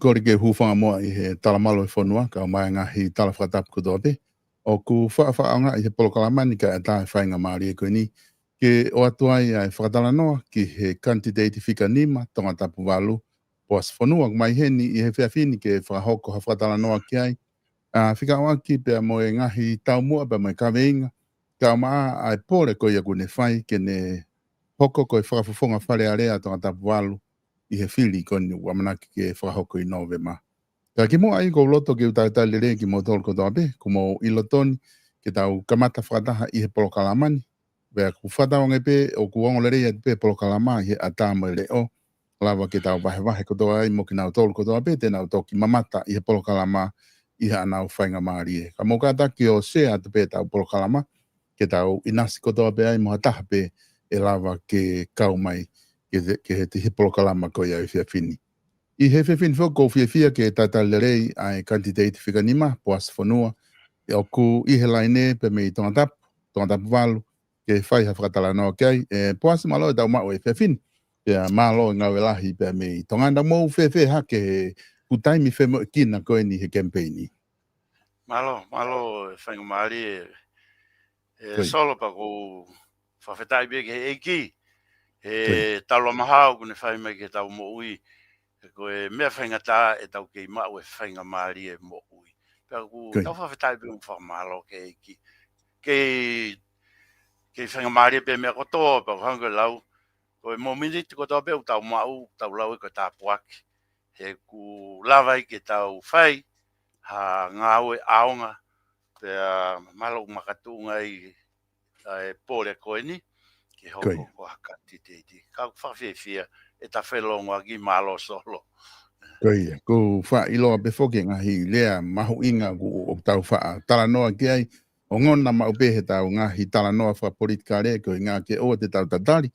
Ko rike hufanga moa I he talamalo e whanua, ka o mai ngahi tala whakatapu ko dope. O ku whaanga I he polokalamani ka e tae whainga maari e koe ni. Ke o atuai ai whakatala noa ki he kantidate whika nima, tonga tapu walu. Poas whanua mai heni I he whiawhini ke whakahoko ha whakatala noa ki ai. Whika oa ki pia mo e ngahi tau mua pia mo e kaweinga. Ka o maa ai pore ko ia kune whai ke ne hoko ko e whakafufonga whare area tonga tapu walu. I he whiri koni wamanaki ke whakahoko I Novema. Ka ki mo ai ko loto ke utai lere ki mo tolu ko toape, ko mo ilotoni ke tau kamata whakataha I he polokalamani. Wea ku whataonga pe o ku ongo lere I pe polokalama I he atama leo. Lava ke tau wahe ko toa ai mo ki nau tolu ko toape, te nau toki mamata I he polokalama I he anau whainga maari e. Ka mo kata ki o se atu pe tau polokalama, ke tau inasi ko toape ai mo hataha pe e lava ke kau mai ke he te hipolokalama ko ia I whiawhini. I he whiawhini whako whiawhia ke tatalirei ai kantidate whikanima, poas whanua, e o ku I he laine pe me I tonga tapu walu, ke whai ha whakatala noa kei, e poas malo e tau mao e whiawhini, ke malo e ngau elahi pe me I tonga nda mou whiawhia ha ke kutaimi whemo e kina koe ni he campaigni. Malo e whainga maari e solo pa ko whawhetai bia ke eiki. E talo mahau kune whai mai ke tau mo ui. Ko e mea whainga tā e tau kei mau e whainga maari e mo ui. Pea ku tau whawhetai bia whamalo ke eiki. Kei whainga maari e pe mea kotoa pa hanga lau. Ko e mo miniti kotoa pe tau mau, tau lau e ko tā puaki. He ku lawai ke tau whai, ha ngāu e aonga. Pea malo makatunga I pōre koe ni. Ke hoko ko hakati te. Ka whawhiawhia e ta whelonga ki malo solo. Koia, ko wha iloa pe whoke ngahi lea mahu inga ku o tau wha tala noa ki ai. O ngona mau pehe tau ngahi tala noa wha politika rea ko ngā ke oa te tau tatari.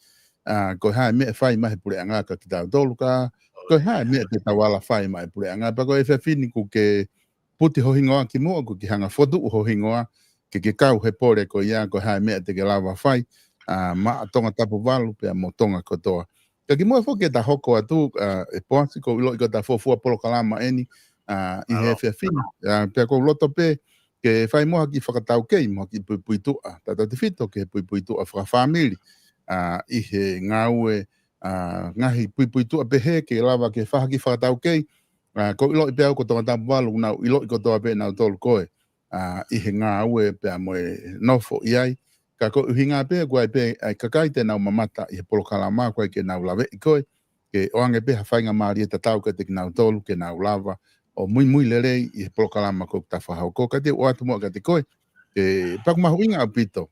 Ko hae mea whai mahe pure angaka ki tau tolu ka. Ko hae mea te tau ala whai mahe pure angaka. Ko e whiawhini ku ke puti hohingoa ki mua ku ki hanga whotu hohingoa. ke kau he pore ko ia ko hai mea te ke lava whai, ma tonga tapu walu pia mo tonga kotoa. Ka ki mua foke ta hoko atu e poasi ko ilo i ko ta fofua polo kalama eni i he fia fina. Pia ko loto pe ke whai moha ki whakatau kei moha ki pui tua. Tata te fito ke pui tua whakawhamiri i he ngaue ngahi pui tua pe he ke lava ke whahaki whakatau kei. Ko ilo i pia ko tonga tapu walu nau ilo i ko toa pe nau tolu koe. I he ngaue pia moe nofo iai. Ka ko hinga pe ko ai pe ai kakai te nau mamata i he polo kalama ko ke nau lave i koe ke oange pe hawhainga maari e tatau ka te ki nau tolu ke nau lava o mui lerei i he polo kalama ko ta whahau ko ka te o atu mua ka te koe ke paku mahu inga apito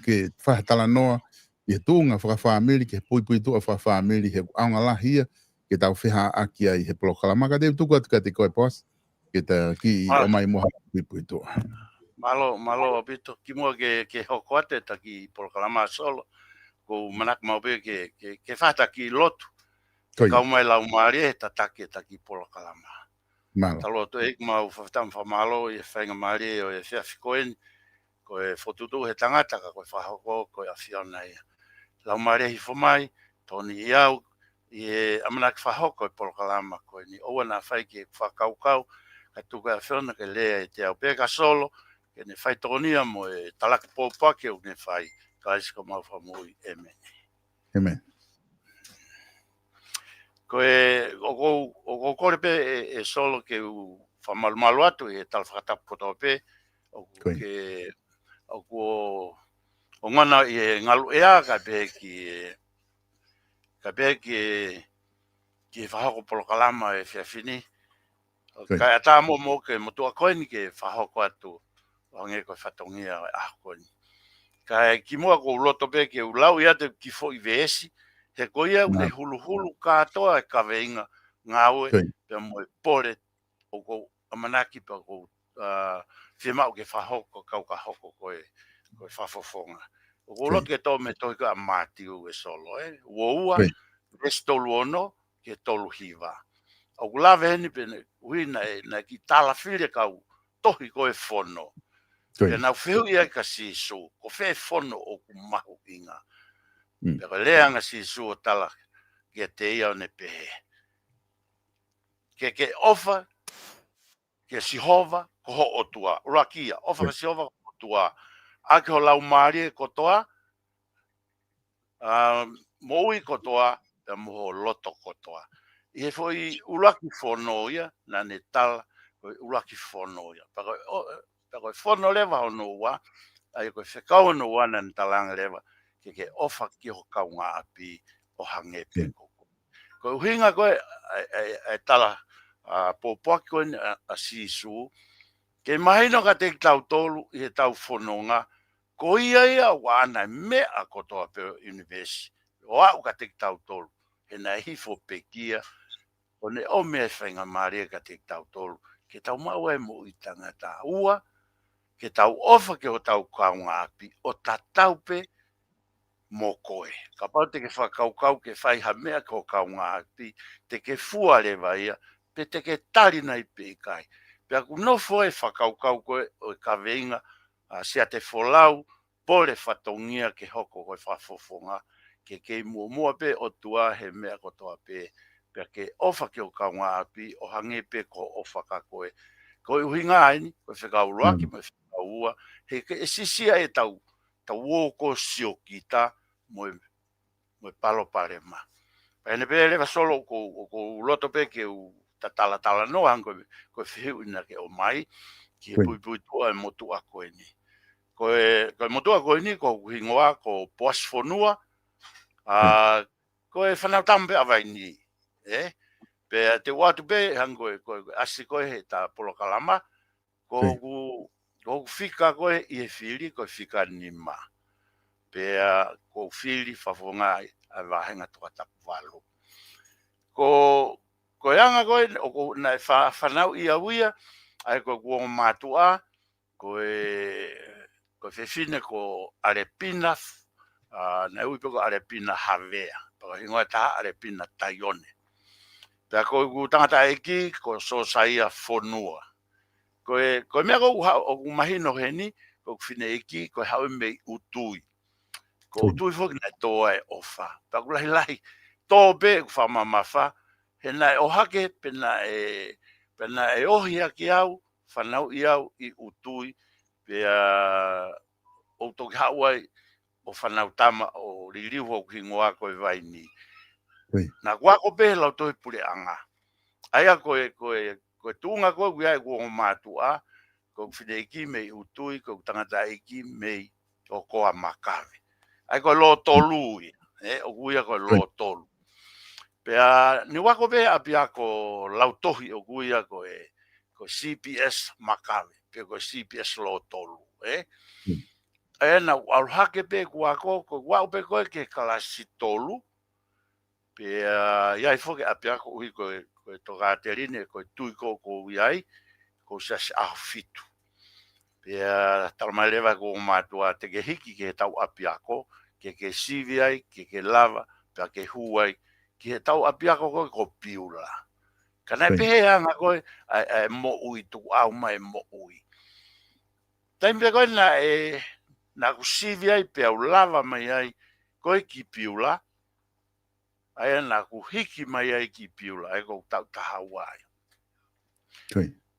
ke whahatala noa i he tūnga whakawhamiri ke pui tua whakawhamiri he aunga lahia ke tau whiha akia i he polo kalama ka te tuku atu ka te koe pos ke ta ki o mai moha pui tua. Malo apito ki mua ke hoko ate ta ki polo kalama solo ko manak mau pe ke fata ki lotu Koi, kau mai lau maari e ta take ta ki polo kalama malo. ta lotu e mau fatam fa malo e whainga maari o e whiawhi koen ko e fotutu he tangata ka koe whahoko ko e awhiona ia lau maari hi fomai toni iau i e amanak whahoko e polo kalama ko ni oua na whai ke whakaukau ka tuka e whiona ke lea e te au peka solo ke ne whai tonia mo e talaka pōpake o ne whai ka isi ko mau whamui e me. Amen. Ko e o kore pe e solo ke u whamalumalu atu e tala whakatapu koto pe o ke o ngana i e ngalu ea ka pe ki whahoko polo kalama e whiawhini ka ata mo ke motua koeni ke whahoko atu o nge koe whatongia koeni. Ka ki mua ko loto pe ke ulau ia te ki fo i veesi, he koia le hulu katoa e ka veinga ngaue pe mo e pore o ko amanaki pa ko whima o ke whahoko kau ka hoko koe whafofonga. O ko loto ke tō me toi ka amati u e solo ua res tolu ono ke tolu hiva. O kulave heni pene uina na ki tala whire kau tohi koe whono. Ke nau whiu ia ka sisu, ko whē whono o ku mahu inga. Pero leanga sisu o tala ke te ia o ne pehe. Ke ofa, ke sihova, ko ho o tua. Urakia, ofa ke sihova ko tua. Ake ho lau maari e kotoa, moui kotoa, pe moho loto kotoa. I he foi ulaki whono ia, na ne tala, ulaki whono ia. Pako e whono lewa hono ua, ai koe whekau no wana ni talanga lewa ke ofa ki ho kaunga api o hange pe koko. Ko uhinga koe ai tala pōpoaki koe a sisu, ke mahino ka te tau tolu i he tau whanonga, ko ia wana mea kotoa pe universi. O au ka te tau tolu, he na hifo pe kia, o ne o mea whainga maria ka te tau tolu, ke tau maua e mo i tangata ua, ke tau ofa ke o tau kaunga api, o ta taupe mo koe. Ka pau te ke whakaukau ke whaiha mea ko kaunga api, te ke fua lewa ia, pe te ke tarina i pe kai. Pe aku no foe whakaukau koe o ka veinga, sia te wholau, pole whatongia ke hoko koe whafofonga, ke mua pe o tua he mea ko toa pe, pe ke ofa ke o kaunga api, o hange pe ko ofa ka koe. Ko i uhinga aini, koe whekau ruaki, me whekau ua, he ke sisia e tau woko sio kita, mo palo parema. Pene pe lewa solo ko loto pe ke u tala no hango, koe whiu ina ke o mai, ki he pui tua e motua koe ni. Koe motua koe ni, ko hingoa, ko poas whonua, koe whanau tampe awai ni, pe te watu pe hango koe asi koe he ta polo kalama ko fika koe i e whiri koe fika nima pe ko whiri whafonga a wahenga toka tapu walo ko anga koe o na whanau i awia ai koe kua matua koe whewhine ko arepina na ui peko arepina havea pako hingoa taha arepina taione. Pea koe ku tangata eki, ko so saia whonua. Koe mea kou hao o mahino heni, kou whine eki, koe hao mei utui. Ko utui foki na toa e ofa. Paku lahi lahi, tō be whama mawha, he nai o hake pena e ohi aki au, whanau i au i utui, pea o toki hauai o whanau tama o ririu o kingoa koe vai ni. Na wako be lau toi pule anga. Aia koe tunga koe wia e kua mātua, ko whine eki mei utui, ko tangata eki mei o koa makawe. Ai koe lo tolu i, o kuia koe lo tolu. Pea ni wako be apia ko lautohi o kuia koe CPS makawe, pea koe CPS lo tolu, e na aluhake pe kuako, ko wako pe koe ke kalasi tolu, pea iai foke apia ko ui koe toka terine, koe tui ko iai, ko sasi aho fitu. Pea talmalewa ko matua te ke hiki ke tau apiako, ke sivi ai, ke lava, pea ke huai, ke tau apiako koe ko piula. Kana pehe anga koe, mo ui tuku au mai mo ui. Taimpe koe na ku sivi ai, pea u lava mai ai, koe ki piula, aia na ku hiki mai ai ki piula, ai ko tau taha uai.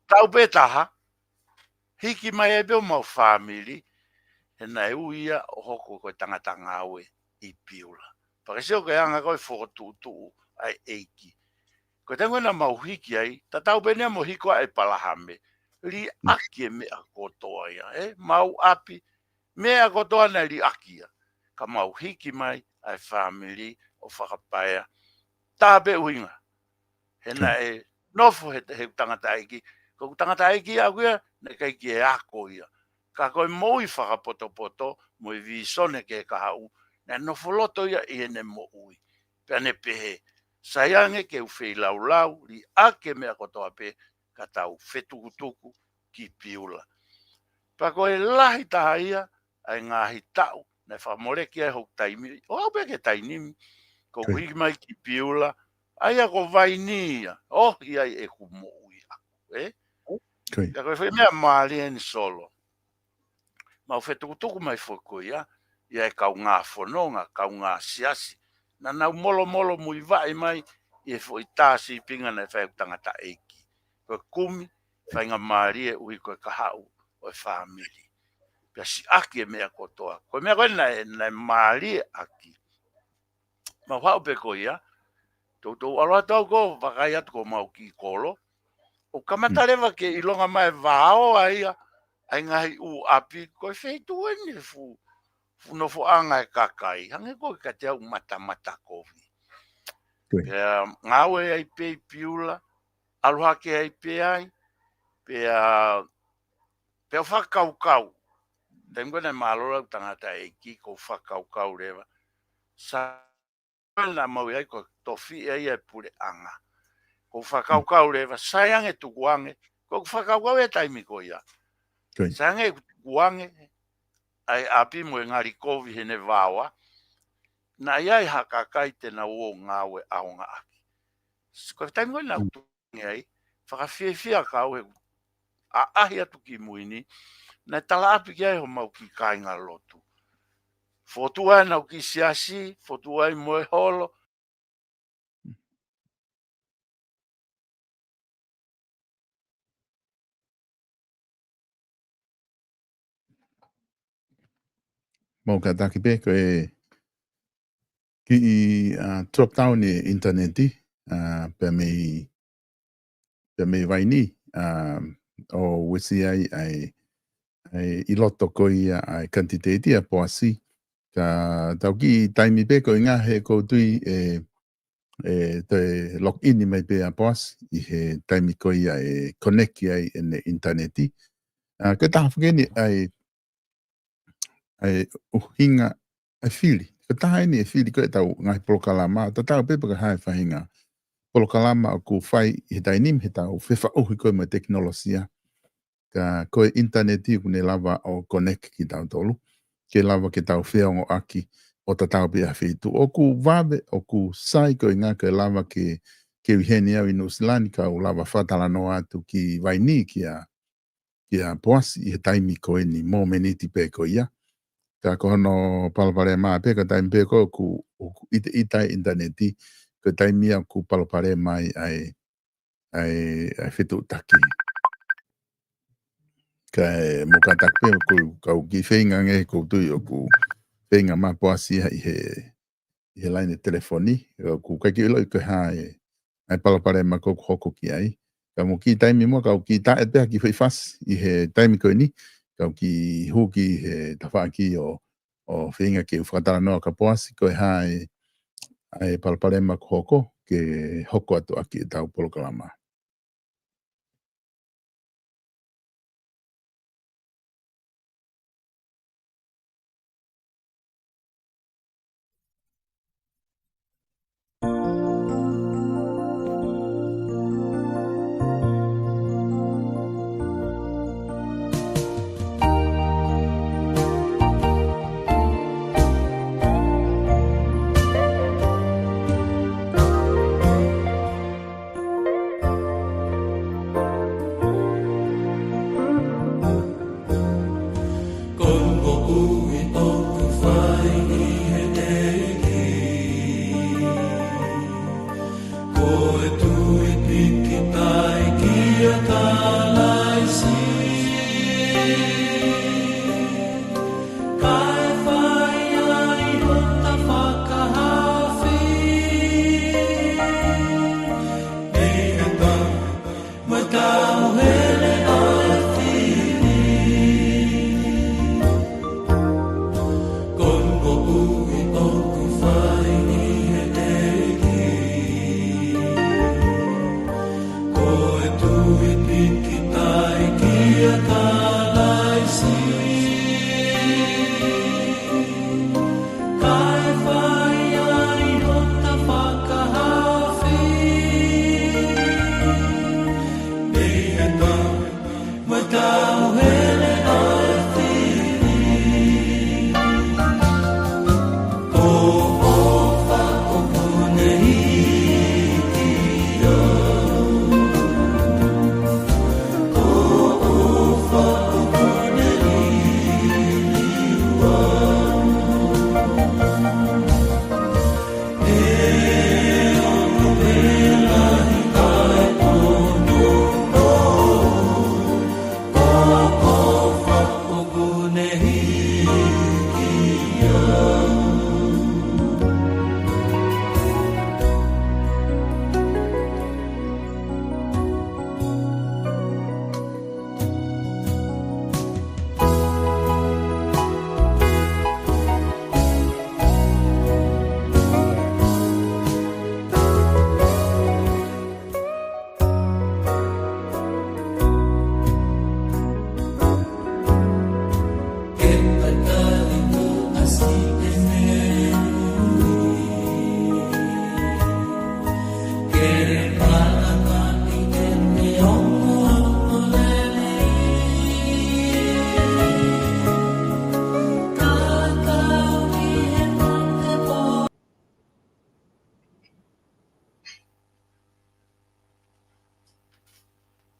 Tau pe taha, hiki mai ai peo mau family, he nai uia o hoko koe tangata ngawe i piula. Pakaseo koe anga koe whokotutu ai eiki. Koe tango na mau hiki ai, ta tau penea mo hiko ai palahame, li aki e mea kotoa ia, mau api, mea kotoa na li akia. Ka mau hiki mai ai family o whakapaya. Tāpe uinga, he nai nofo he tangata eiki, ko tangata eiki a kuia, ne kai ki e ako ia. Ka koe moi whakapoto, moi visone ke kahau, na nofoloto ia i ene mo ui. Pea ne pehe, saiange ke uwhei lau, li ake mea kotoa pe, ka tau whetukutuku ki piula. Pa koe lahi taha ia, ai ngahi tau, na whamoreki ai hok taimi, o au peke tainimi, ko hiki mai ki piula, aia ko vai nia, ia e ku mo ui aku, Ka koe whai mea maali eni solo. Mau whetukutuku mai whakoia, ia e kau ngā whanonga, kau ngā siasi. Na nau molo mui vai mai, i e fwoi tāsi pinga na whai tangata eiki. Koe kumi, whai ngā maali e ui koe kahau o e whamiri. Pea si aki e mea kotoa. Koe mea koe na maali e aki. Mau hau pe koia, tautou aloha tau ko, wakai atu ko mau ki kolo, o kamatarewa ke ilonga mai vāo aia, ai ngahi u api, koe wheitu ene fu nofo anga e kakai, hange koe ka te au mata kovi. Pea ngawe ai pei piula, aloha ke ai pe ai, pea whakaukau. Tengo ne malora tangata eiki, ko whakaukau rewa. Sa na mau ai ko tofi ai e pure anga. Ko whakaukau rewa, saiange tukuange, ko whakaukau e taimi ko ia. Saiange tukuange, ai api mo e ngari kovi hene wawa, na iai hakakai te na uo ngawe aonga aki. Ko taimi ko na utuange ai, whakawhiawhia kau he a ahi atu ki muini, na tala api ki ai ho mau ki kainga lotu. Fotua na ki siasi, fotua i moe holo, Mau ka taki pe koe ki i drop down e interneti pe mei vaini o wisi ai i loto ko ia ai kantiteti a poasi ka tau ki taimi pe ko inga he ko tui te log in i mai pe a poas i he taimi ko ia e connect ai e interneti ka taha whakeni ai uhinga ai whili ka taha ini e whili ko e tau ngai polokalama ta tau pepa ka hae whahinga polokalama o ku whai i he tainim he tau whewha uhi koe mai teknolosia ka koe interneti kune lava o connect ki tau tolu, ke lava ke tau whiongo aki o ta tau pia whitu. O ku wawe, o ku sai koe ngā koe lava ke wiheni au i Nusilani ka o lava whatalano atu ki Waini ki a kia poasi i he taimi ko ni mo meniti pe ko ia. Ka kono palapare maa pe ka taimi pe ko ku ita interneti ka taimi a ku palapare mai ai fitu taki. Ka mo ka takpe ka ki whenga nge ko tui o ku whenga maa poasi i he line telefoni. Ku kai ki ilo i ka hae ai palapare maa ko hoko ki ai. Ka mo ki taimi mo ka ki ta e pēha ki whiwhas i he taimi koe ni. Ka ki huki he tawhaki o whenga ke whakatara noa ka poasi koe hae ai palapare maa ko hoko ke hoko atu aki e tau polokalama.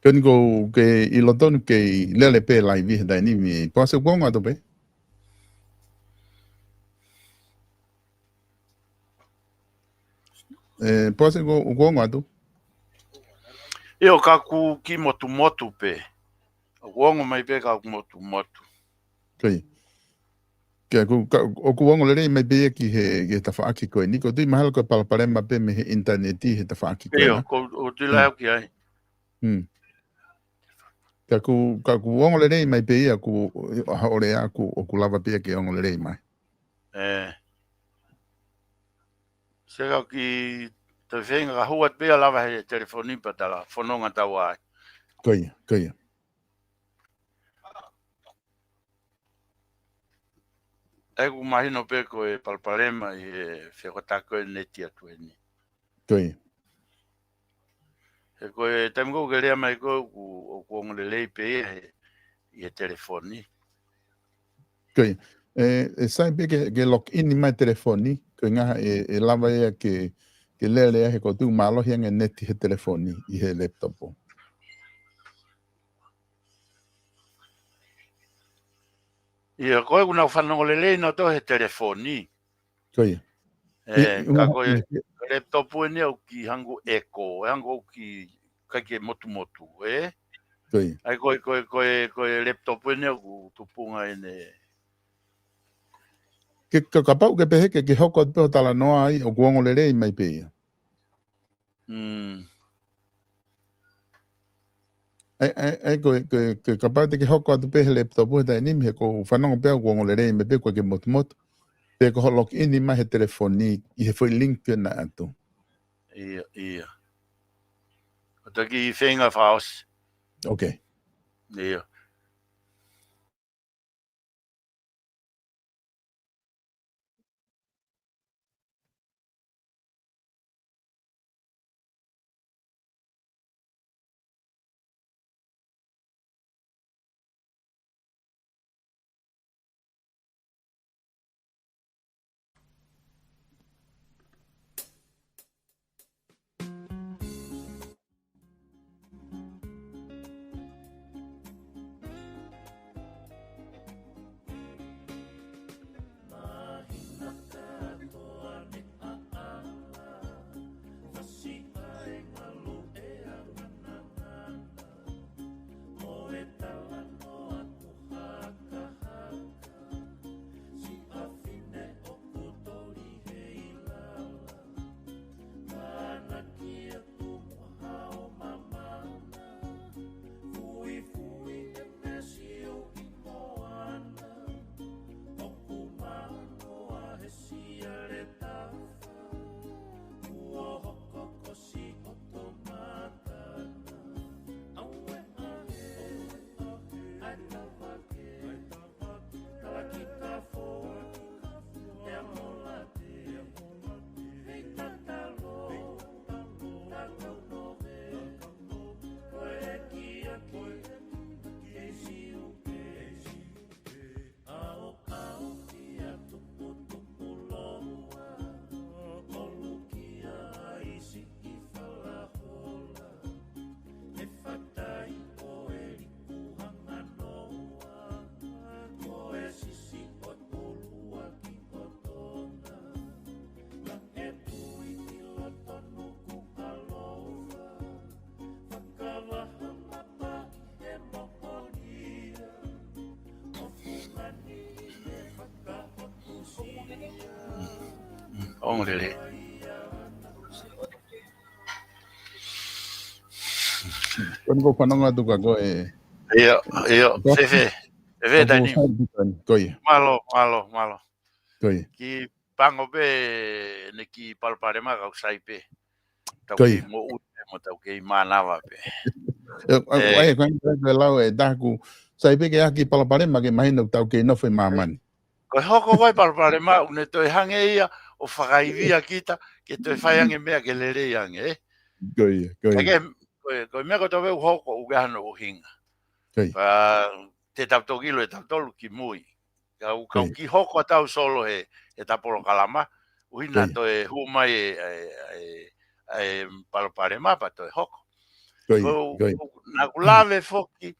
Kani ko ke ilotonu ke lele pe live da ni mi pase bonga to pe. Pase go bonga to. E o kaku ki motu pe. Wongo mai pe ka motu. Kai. Ke o ku bonga le mai pe ki he tafaki ko ni ko tu mahal ko pala ma pe me internet he tafaki ko. E o tu la ki ai. Ka ku ongo le nei mai pe ia ku ore a ku o ku lava pe ke ongo le nei mai. Se ka ki te whenga ka huat pe lava he telefoni pa tala whanonga tau ai. Kai. E ku mahino pe ko e palpalema i e whekotako e neti atu e ni. Kai. E ko e taimiko ke rea mai ko o ku ongo le lei pe i e telefoni. Kai. E sai pe ke lock in ni mai telefoni, ko ngaha e lava ia ke lele he ko tu malo hianga neti he telefoni i he laptop. Ia koe una whanongolele no to he telefoni. Koia. Ka koe laptop ni au ki hangu echo, hangu ki kake motu, Koia. Ai koe laptop ni au tupunga ene. Ke kapau ke pehe ke hoko pe tala noa ai o guongo lele mai pe. Ai ke kapau te ke hoko te pehe laptop o te ni me ko whanongo pe o guongo lele me pe ko ke motu. Pe ko lock in ni mai he telefoni I he foi link na atu. Ia. O te ki whenga whaos. Okay. Ia. Ongolele. Kon ko whanonga tuka ko e. Ia. Fefe tani. Koia. Malo. Koia. Ki pango pe ne ki palparema ka usai pe. Tau Koia. ki mo tau ki manawa pe. Ai ko lau e daku sai pe ke aki palparema ke mahina tau ke no foi mamani. Ko hoko koe palparema une toi hange ia o whakaivia kita ke toi whaiange mea ke lere iange. Koia. Koe mea ko tau hoko uke hano o hinga. Pa te tau tokilo e tau tolu ki mui. Kau ki hoko tau solo he tapolo kalama. Uina toi humai e palparema pa toi hoko. Na kulave foki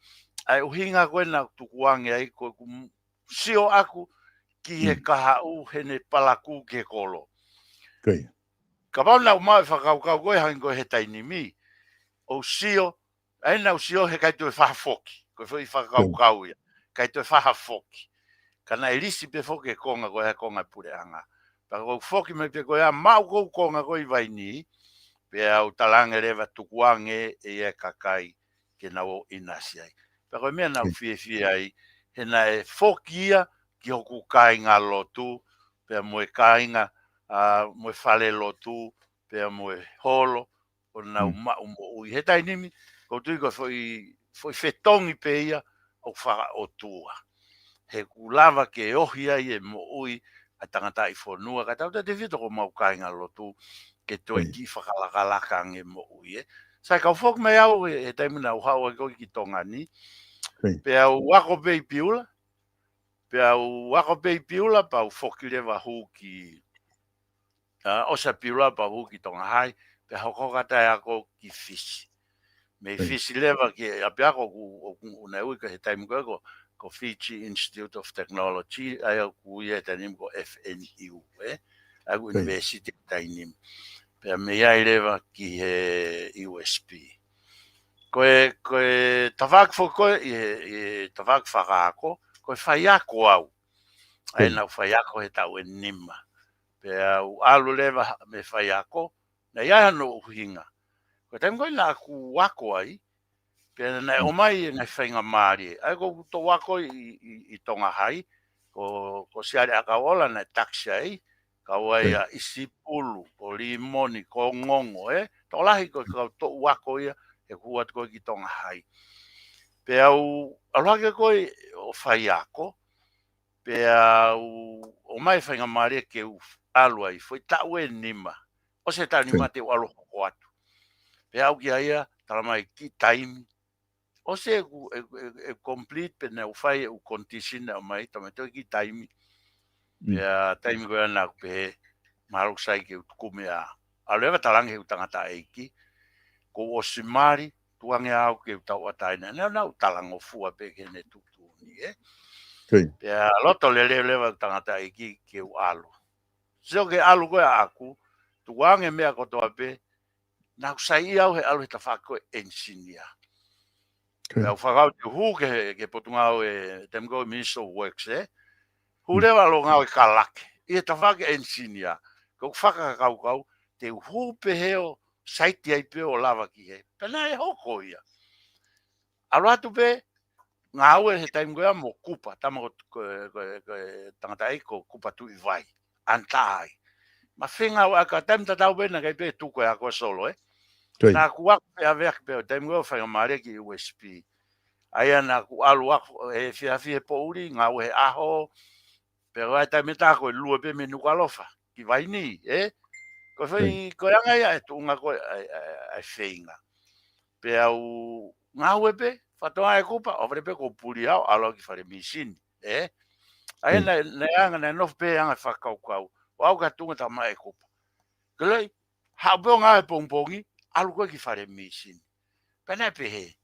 ai uhinga koe na tukuange ai koe sio aku ki he kaha u hene palaku ke kolo. Ka pau na umau e whakaukau koe hangi koe he tainimi. O sio, ai na sio he kai tue whaha foki. Koe whai whakaukau ia. Kai tue whaha foki. Kana e lisi pe foki e konga koe he konga pure anga. Pa koe foki me pe koe a mau kou konga koe vai ni. Pe au talange rewa tukuange e kakai ke na o inasiai. Pa koe mea nau fie ai. He na e foki ia ki hoku kāinga lotu. Pe moe kāinga, moe whale lotu. Pe moe holo. O nau mau mo ui. He tai nimi, ko tui ko foi whetongi pe ia o whaka o tua. He kulava ke ohi ai e mo ui a tangata I whanua. Ka tau te whito ko mau kāinga lotu ke toi ki whakalakalaka nge mo ui. Sai kau whok mai au he taimuna au hau ai koki ki tonga ni. Pe au wako pei piula. Pe au wako pei piula pa au whoki lewa hu ki osa piula pa hu ki tonga hai. Pe hokokata e ako ki fisi. Me fisi lewa ki api ako ku unai ui ka he taimu koe ko ko Fiji Institute of Technology, ai au kuia tanim ko FNU, ai ku university tanim. Pea me ai lewa ki he USP. Koe tawak fo koe, i tawak whakaako, koe whaiako au. Ai nau whaiako he tau e nima. Pea u alu lewa me whaiako, na ia no uhinga. Koe taim koe na ku wako ai, pea na o mai ngai whainga maari. Ai ko to wako i tonga hai, ko siare aka ola na taxi ai, ka wai a isi pulu, ko limoni, ko ngongo, to lahi ko to wako ia, e huat koe ki tonga hai. Pea aluake koe o whaiako, pea o mai whainga maari ke alu ai, foi tau e nima. O se tau nima te alo hoko atu. Pea au ki aia, talamai ki taimi, o se e complete pe ne ufai u condition o mai tome to ki taimi pea taimi ko na pe maru sai ke kume a aleva talange u tangata eiki ko o simari tuange au ke tau ataina na talango fua pe ke ne tutu ni pea loto leva tangata eiki ke u alu so ke alu ko aku tuange me ko to pe na sai au he alu he tafako engineer. Pea whakau te hu ke potungau e temko Minister of Works, hu rewa lo ngau e kalake. I e tawhake engineer. Ko whakakau te hu peheo saiti ai peo lava ki he. Pena e hoko ia. Alo atu pe, ngau e he taimko ea mo kupa. Tama ko tangata ei ko kupa tu i vai. Antai. Ma whenga o aka taim tatau pena kai pe tuko e ako solo, Na kuak pe avek pe taimko whainga maare ki USP. Aia na ku alu ako e fia pouri ngau he aho pero ai tai meta ko lua pe menu kalofa ki vai ni ko foi ko anga ia tu nga ko ai feinga pe au ngau pe fato ai kupa over pe ko puri au alo ki fare misin ai na anga na no pe anga fa kau au ka tunga ta mai kupa kelei ha bo nga pompongi alu ko ki fare misin pena pe he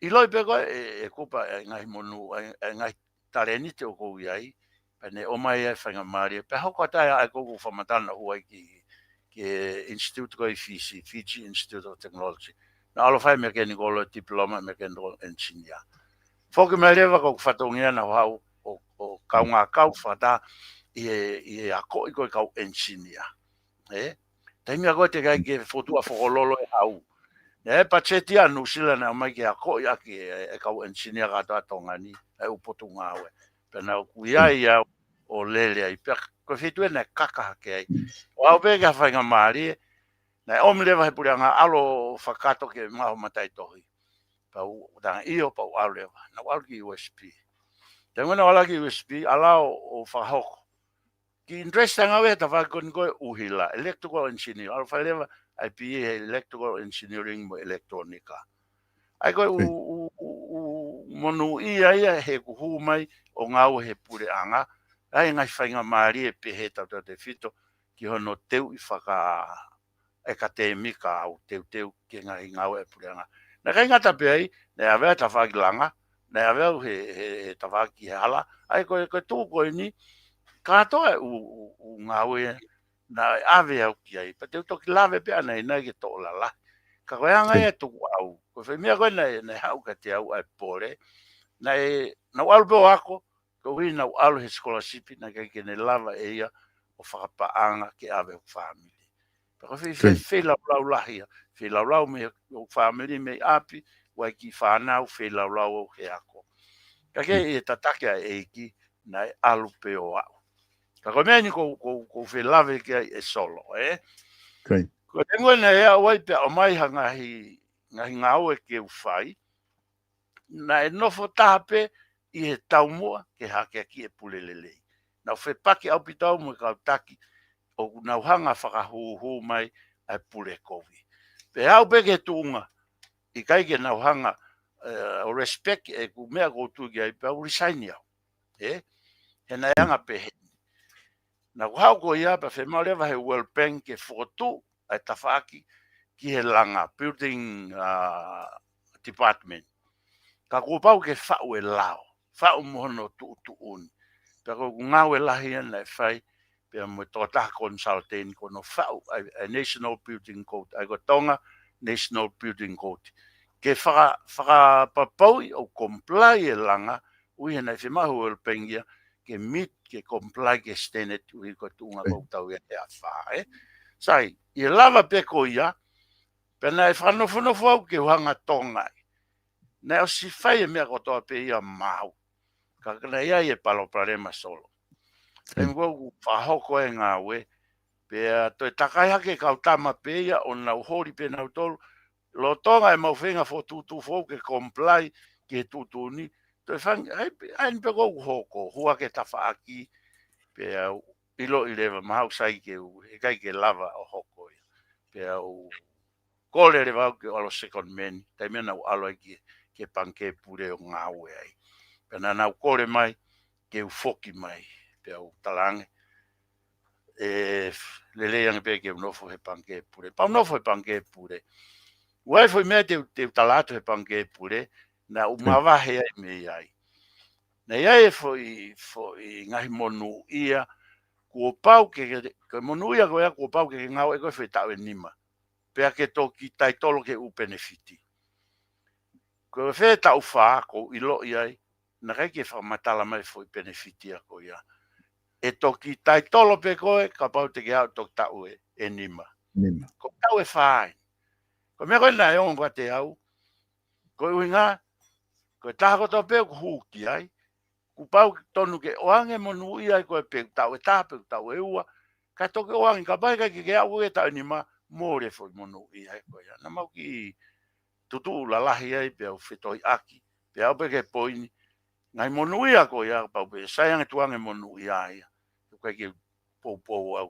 I loi pe koe e kupa ngai monu, ngai tareni te o kou iai, pene o mai e whainga maari, pe hoko tai ai kou whamatana huai ki Institute koe Fiji Institute of Technology. Na alo whai mea keni kolo diploma, mea keni kolo engineer. Whoki mea rewa kou whatongia na hau o kaunga kau whata i a koi koe kau engineer. Taimia koe te kai ke fotua whokololo e hau. E pacheti anu sila na mai ke ako ia ki e kau engineer ka tonga ni e upotunga awe. Pena kuia ia o lele ai pe ko fitu na kaka ke ai. O au pe ka whainga maari na omlewa he purianga alo whakato ke maho matai tohi. Pa u tanga iyo pa u alewa. Na u ki USP. Tengo na wala ki USP ala o whahoko. Ki interest tanga we ta whakoni koe uhila. Electrical engineer. Alo whalewa IPA electrical engineering mo electronica. Ai koe monu ia he kuhu mai o ngau he pure anga. Ai ngai whainga maari e pehe tau te fito ki hono teu I whaka akademika au teu ki ngai ngau e pure anga. Na kai ngata pe ai, na avea ta whakilanga, na avea he ta whaki he hala. Ai koe tū koe ni, katoa u ngau e na ave au ki ai pa te toki lave pe ana ina ke to la ka koe anga e tu au ko fe mia koe na hau ka te au ai pore na walu pe ako ko wi na walu he scholarship na ke ne lava e ia o whakapa anga ke ave o family pa ko fe la me o family me api wai ki whanau fe la o he ako ka ke e tatake e ki na alu pe o au ka ko meni ko fe lave ke e solo ko tengo na e wai pe o mai hanga ngahi ngau e ke ufai na e nofo tape I he taumua ke hake ki e pulelele na fe paki au pitau mo ka taki o na hanga whakahuhu mai ai pule kovi pe au pe ke tunga I kai ke na hanga o respect e ku mea ko tu ki ai pe au resign au he na yanga pe na hau ko ia pa fe malewa he World Bank ke fotu ai tafaki ki he langa building department ka ko pau ke fau e lao whao mohono tu uni. Pea ko ngau e lahi ana e whai, pea mo tō taha consulting kono whao, a National Building Code, ai ko tonga National Building Code. Ke whaka papaui o comply e langa, ui hana i mahu e pengia, ke meet, ke comply, ke standard, ui ko tunga ko tau e a wha, Sai, i lava pe ko ia, pena e whanofo au ke uhanga tongai. Nea o si whai e mea kotoa pe ia mau. Ka kana ia e palo prarema solo. E mgo whahoko e ngā we, pea toi takai hake kau tama pe ia, o nau hori pe nau tolu, lo tonga e mau whenga fo tutu fo ke comply, ke tutu ni, toi whangi, ai ni pe kou hoko, hua ke tawha aki, pea ilo i lewa mahau sai ke u, he kai ke lava o hoko ia. Pea u, kore le wau ke alo second man, tai mea nau alo ke panke pure o ngā ue ai. Pena nau kore mai, ke u foki mai, pea u talange. Le ange pe ke unofo he panke pure. Pa unofo he panke pure. Uai foi mea te talato he panke pure, na umawahe ai me ai. Na ia foi ngahi monu ia, kua pau ke monu ia ko ia kua pau ke ngau e koe foi tau e nima. Pea ke toki tai tolo ke u benefiti. Ko fe tau wha ko ilo iai, na kai ke whamatala mai foi benefiti a ko ia. E toki tai tolo pe koe, ka pau te ke au toki tau e nima. Ko tau e whaai. Ko mea koe na e ongo te au, ko uinga, ko taha koto pe ko huki ai, ku pau tonu ke oange monu iai koe pe tau e taha, pe tau e ua, ka toki oange, ka pai kai ke au e tau e nima, more foi monu iai koe ia. Na mau ki tutu la lahi ai pe au whetoi aki, pe au pe ke poini, ngai monu ia ko ia pau pe sayang e tuange monu ia ia, kai ke pou au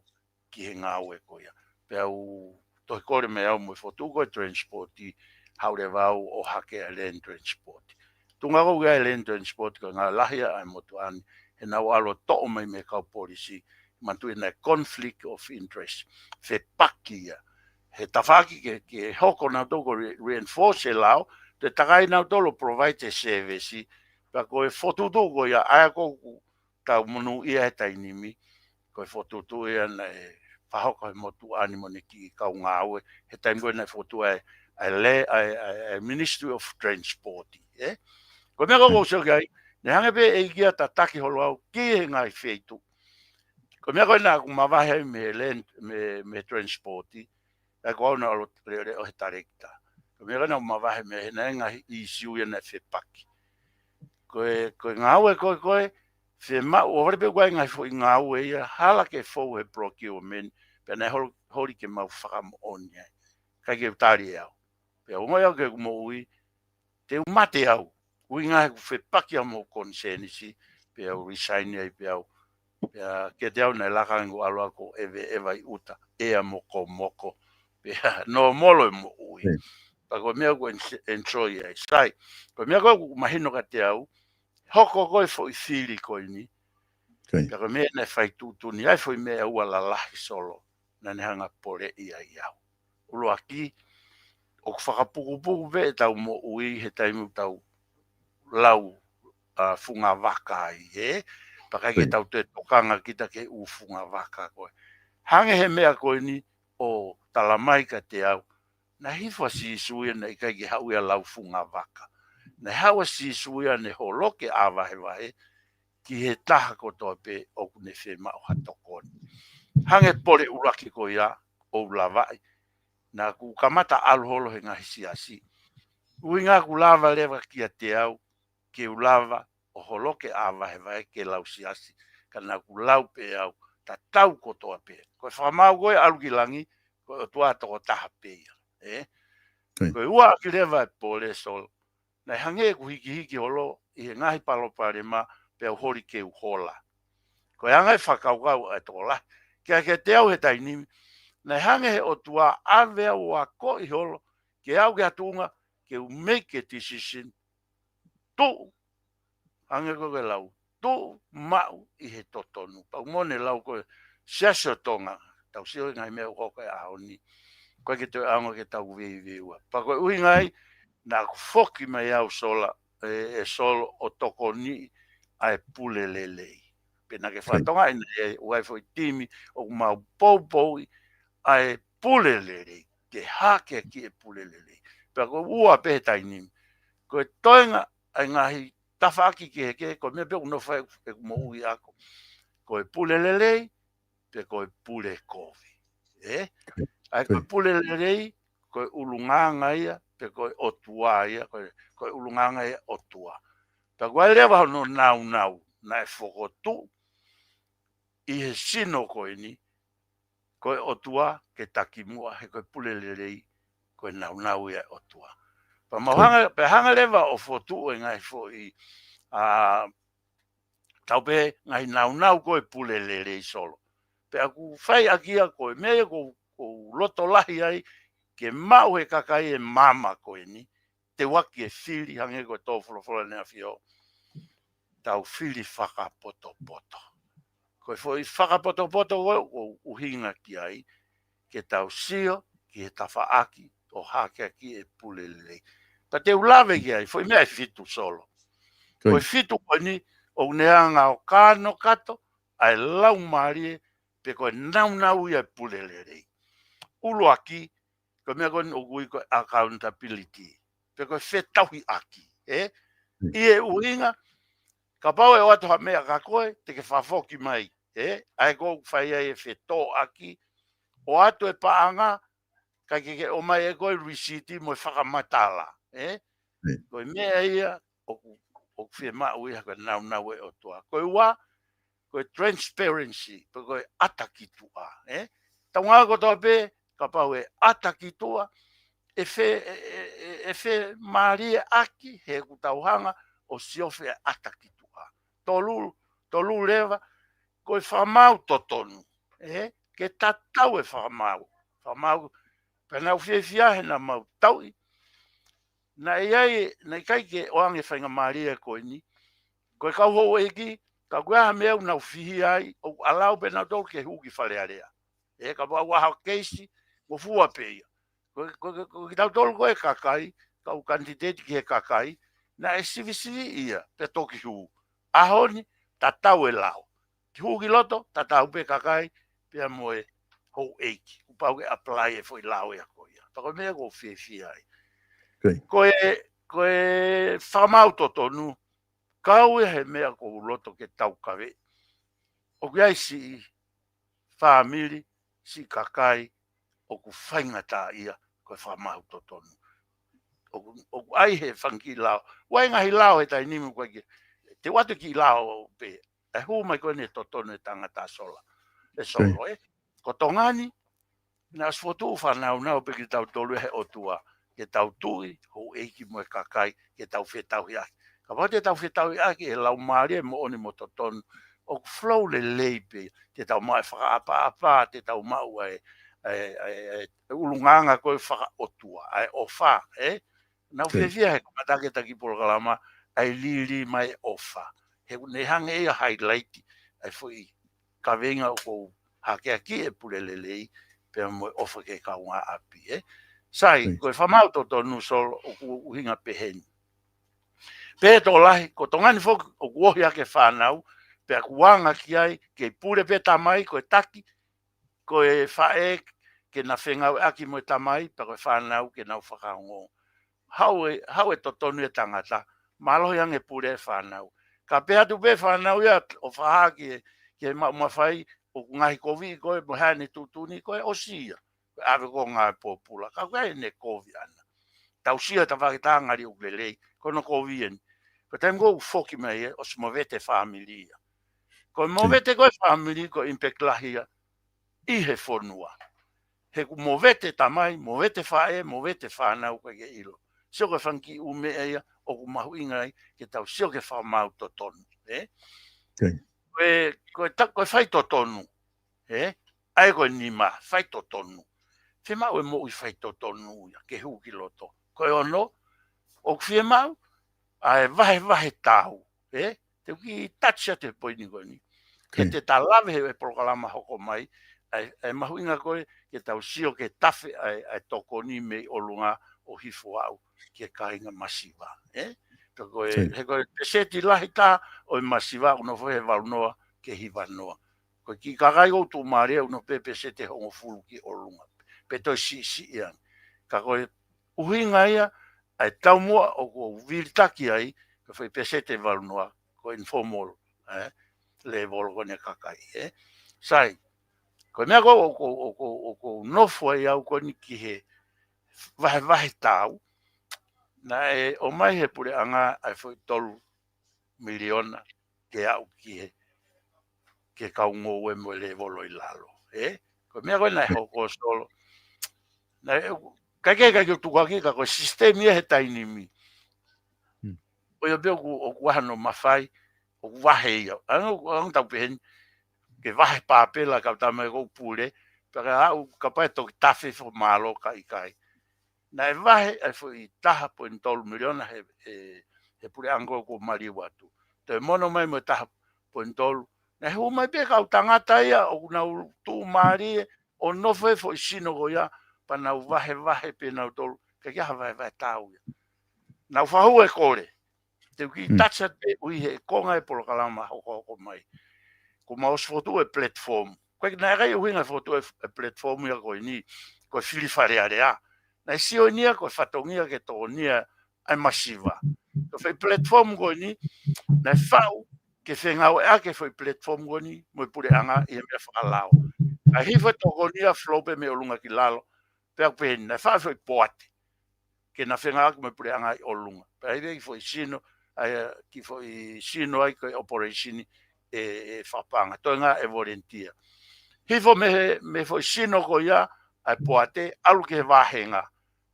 ki he ngā ue ko ia, pe au toi kore me au mo fotu ko transporti, haure vau o hake a land transport. Tunga ko gai land transport ko ngā lahia ai motu ani, he nau alo to'o mai me kau polisi, mantu ina conflict of interest, fe paki ia. He tawhaki ke hoko nau toko reinforce e lao, te takai nau tolo provide a service, pa ko e fotutu ko ia, aia koku tau monu ia he tainimi, ko e fotutu ia na e whahoko he motu ani mone ki kau ngā ue, he taimi koe na e fotu a Ministry of Transport. Ko mea koko usio kai, ne hange pe e kia ta taki holo au, ki he ngai feitu. Ko mea koe na aku mawahe me transporti, e ko au na alo reo o he tarekta. Ko mea koe na mawahe me he na ngahi i siuia na fe paki. Koe ngā ue koe, fe ma o hore pe koe ngai fo i ngā ue ia, hala ke fou he procurement, pe na hori ke mau whakam oni ai. Kai ke utari au. Pe au ngoi au ke kumo ui, te umate au. Ui ngā he ku fe paki au mo konsenisi, pe au resign ai pe au. Ke te au nei lakangu aloa ko ewa i uta, ea moko. Pe no molo e mo ui. Pa ko mea ko enjoy ai. Sai, ko mea ko mahino ka te au, hoko koe fo i whiri koe ni. Pe ko mea nei whai tūtuni, ai fo i mea ua la lahi solo, na ne hanga pore ia i au. Ulo aki, o whakapuku pe tau mo ui he taimu tau lau funga waka ai, Pakai ke tau te tokanga kita ke u funga waka koe. Hange he mea koe ni o talamai ka te au, na hifwa si suia na ikai ke hau ia lau funga waka. Na hawa si suia ne holoke awahe, ki he taha kotoa pe o kune whema o hatokoni. Hange pore uraki ko ia o ulawai. Na ku kamata aluholo he ngahi siasi. Ui ngā ku lava lewa kia te au, ke ulava o holoke awahe ke lau siasi. Ka na ku lau pe au, ta tau kotoa pe. Koe whamau koe alukilangi, koe o tua toko taha pe ia. Koe ua ki lewa e pole sol. Na hange ku hiki holo, i he ngahi palopare ma, pe au hori ke uhola. Koe hangai whakaukau e toko la. Kia ke te au he tainimi, na hange he o tua awea ua ko i holo, ke au ke atunga, ke u make a decision, tu, hange ko ke lau, tu mau i he totonu. Pau mone lau koe, siasio tonga, tau sio ngai mea uhoka e ahoni, koe ke te aonga ke tau vei ua. Pa koe ui ngai, na foki mai au sola, e solo o toko ni ai pule lelei. Pena ke whatonga ina e uai foi timi o mau poupou ai pule lelei. Ke hake ki e pule lelei. Pea ko ua petai nimi. Ko e toenga ai ngahi tawhaki ki heke, ko mea peo no whai e mo ui ako. Ko e pule lelei, pe ko e pule kovi. Ai ko e pule lelei, ko e ulunganga ia, pe ko e otua ia, ko e ulunganga ia otua. Ta koe lewa no nau nau, na e whokotu, i he sino koe ni, koe otua ke takimua, he koe pule lelei, koe nau nau ia otua. Pa mauhanga, pe hanga lewa o whotu e ngai fo i, tau pe ngai nau nau koe pule lelei solo. Pe aku whai akia koe mea ko loto lahi ai, ke mau he kakai e mama koe ni, te waki e whiri hange koe tō wholowhola nea whio. Tau whiri whakapoto poto. Koe foi whakapoto poto o uhinga ki ai, ke tau sio, ki he tawhaaki, o hake ki e pule lelei. Ta te ulawe ki ai, foi mea fitu solo. Koe fitu koe ni, o neanga o kano kato, ai lau marie, pe koe nau nau ia pule lelei. Ulu aki, koe mea koe o gui koe accountability. Pe koe whetauhi aki, Ie uhinga, ka pau e o atu ha mea ka koe, te ke whafoki mai, ai kou whai e whetō aki, o atu e paanga, ka ke o mai e koe risiti mo e whakamatala, koe mea ia, o whia mau ia koe nau nau e o tua. Koe ua, koe transparency, koe atakitua, Taunga ko tō pe, ka pau e atakitua, e whe maria aki, he kutauhanga, o siofe e atakitua. Tolu lewa, koe whamau totonu, ke tatau e whamau. Whamau, penau whiawhia he na mau taui. Na iai, na kai ke oange whainga maria koe ni, koe kau hou eki, ka kuaha mea unau whihi ai, o alau penau tolu ke huki whalearea. Ka pau waha keisi, mo fua peia. Koe tau tolu koe kakai, kau kandidati ki he kakai, na e sivi ia, pe toki huu. Ahoni, tatau e lau. Ki huu ki loto, tatau pe kakai, pe moe hou eiki. Upau ke apply e foi lau e a koe. Tako mea ko whiawhia ai. Koe whamau totonu, kau e he mea ko loto ke tau kawe. O kiai si whamiri, si kakai, o ku whaingata ia, koe whamau totonu. O ai he whanki lao. Wai ngahi lao he tai nimu koe ki. Te watu ki lao pe. E hu mai koe ne totonu e tangata sola. E solo, Ko tongani, na asfotu whanau nau pe ki tau tolu he otua. Ke tau tui, hou eiki mo e kakai, ke tau whetau hiaki. Ka pate tau whetau hiaki, e lau maari e mo oni mo totonu. O flow le leipe, te tau mai whakaapa, te tau mau ulunganga koe whaka otua, ofa, Nau whiawhia he kumatake taki polokalama, ai lili mai ofa. He ne hange ea highlight, ai fui ka venga o kou hake aki e pule lelei, pe mo ofa ke kaunga api, Sai, koe whamau tonu solo o ku uhinga peheni. Pe to lahi, ko tongani fok o kuohi ake whanau, pe a kuanga ki ai, ke pure pe tamai, koe taki, koe whae, ke na whengau aki mo tamai, pe koe whanau ke nau whakaongo. Hau e totonu e tangata, malohi ange pure e whanau. Ka pe atu pe whanau ia, o whahaki ke mawhai, o ngahi kovi koe, mo hane tutuni koe, o sia. Awe ko ngā popula, ka koe ne kovi ana. Tau sia ta whakitangari o lelei, kono kovi eni. Ko taim ko foki mai o se movete familia. Ko movete koe family, ko impact lahia, i he whonua. He ku movete tamai, movete whae, movete whanau koe ke ilo. Sio ke whanki ume eia, o ku mahu ingai, ke tau sio ke whamau to tonu. Koe whai to tonu. Ai koe nima, whai to tonu. Te mau e mo i whai to tonu, ke huki loto. Koe ono, o kwhia mau, ai vahe tau. Te uki tatsia te poini koe ni. Ke te talawe he prokalama hoko mai, ai mahu inga koe, ke tau sio ke tafe ai toko ni mei o lunga o hifo au, ke kainga masiwa. He koe peseti lahi tā o i masiva uno fo he waunoa ke hiva noa. Ko ki kakai o tu maria uno pe pesete hongo fulu ki o lunga. Pe toi si ian. Ka koe uhinga ia ai tau mua o ko viritaki ai ka fai pesete waunoa ko informal le volo kone kakai. Sai, ko mea ko nofo ai au koni ki he vahe tau na o mai he pure anga ai foi tolu miliona ke au ki ke kaungo we mo le volo i lalo ko mea koe nai hoko solo na kai tu kaki ka ko sistemi he taini mi o yo beo o kuahano mawhai o wahe ia ang tau pehen ke wahe pāpela ka tama ko pule pera au ka pai toki tafe fo malo kai na e wahe ai foi taha po in tolu miliona he pure ango ko mari watu te mono mai mo taha po in tolu na hu mai pe ka tangata ia o na tu mari o no foi sino go ia pa na wahe pe na tolu ke ia vai tau na fahu e kore te ki tacha te ui he konga e polo kalama hoko mai ko maos foto e platform ko na gai uinga foto e platform ia ko ni ko fili fare area na sionia ko fatongia ke tonia ai masiva ko fai platform go ni na fau ke fenga o ke foi platform go ni mo pure anga e me falao a hifa togonia flope me olunga ki lalo pe na fa foi poate ke na fenga mo pure anga olunga pe ai foi sino ai ki foi sino ai ko operation fapanga toinga e volunteer hifo me foi sino ko ya ai poate alu ke vahenga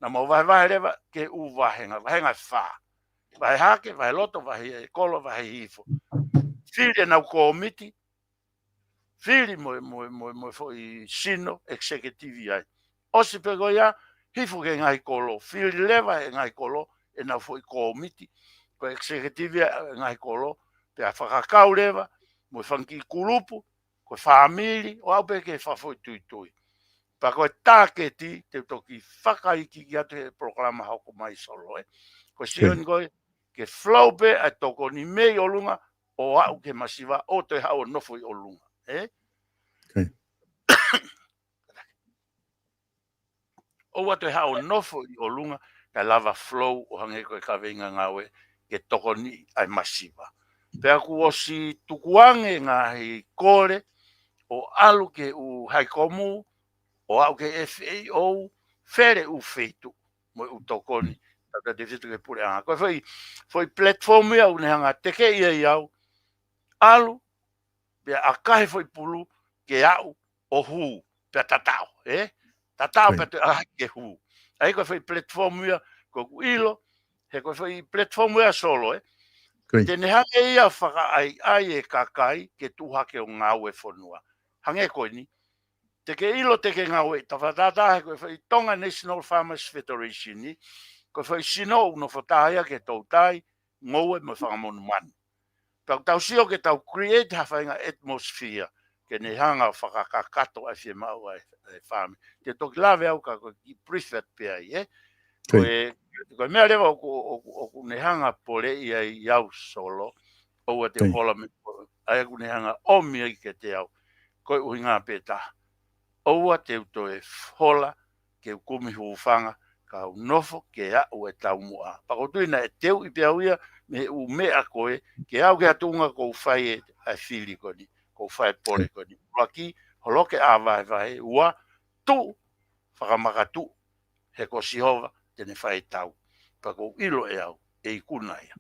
na mo vai leva ke u vahenga fa vai hake vai loto vai kolo vai hifo fili na komiti fili mo foi sino executive ai o se pego ya hifo ke ngai kolo fili leva ngai kolo e na foi komiti ko executive ngai kolo pe a whakakau leva mo whanki kurupu ko family o au peke whafoi tui pa ko taketi te toki whakaiki ki atu he programa hoko mai solo ko sion koe ke flaupe a toko ni mei o lunga o au ke masiva o te hao nofo i o lunga o atu hao nofo i o lunga ka lava flow o hange koe ka venga ngawe ke toko ni ai masiva pe aku o si tukuange ngā hi kore o alu ke u haikomu o au ke FAO fere u feitu mo u tokoni tata de fitu ke pure anga ko foi platform ia une hanga teke ia iau alu be akahe foi pulu ke au o hu pe tatao tatao pe ke hu ai ko foi platform ia ko ilo he ko foi platform ia solo tene hake ia whaka ai e kakai ke tuhake o ngau e whanua hange koe ni Teke ilo teke ngawe, tawhatata he koe whai Tonga National Farmers Federation ni, koe whai sino uno whatahia ke tau tai, ngoue mo whangamonu manu. Tau sio ke tau create hawhainga atmosphere, ke ne hanga whakakakato a whie mau ai whame. Te toki lawe au ka koe ki prefect pia i, Koe mea rewa o ne hanga pole i ai iau solo, oua te hola me ai aku ne hanga omi ai ke te au, koe uhi ngā pētaha. Oua te uto e hola ke ukumi huufanga ka nofo ke au e tau mua. Pakotuina e teu i peauia me u mea koe ke au ke atunga kou whai e whiri koni, kou whai pore koni. Waki holoke a vai ua tu whakamakatu he ko sihova tene whai tau. Pako ilo e au e ikunaia.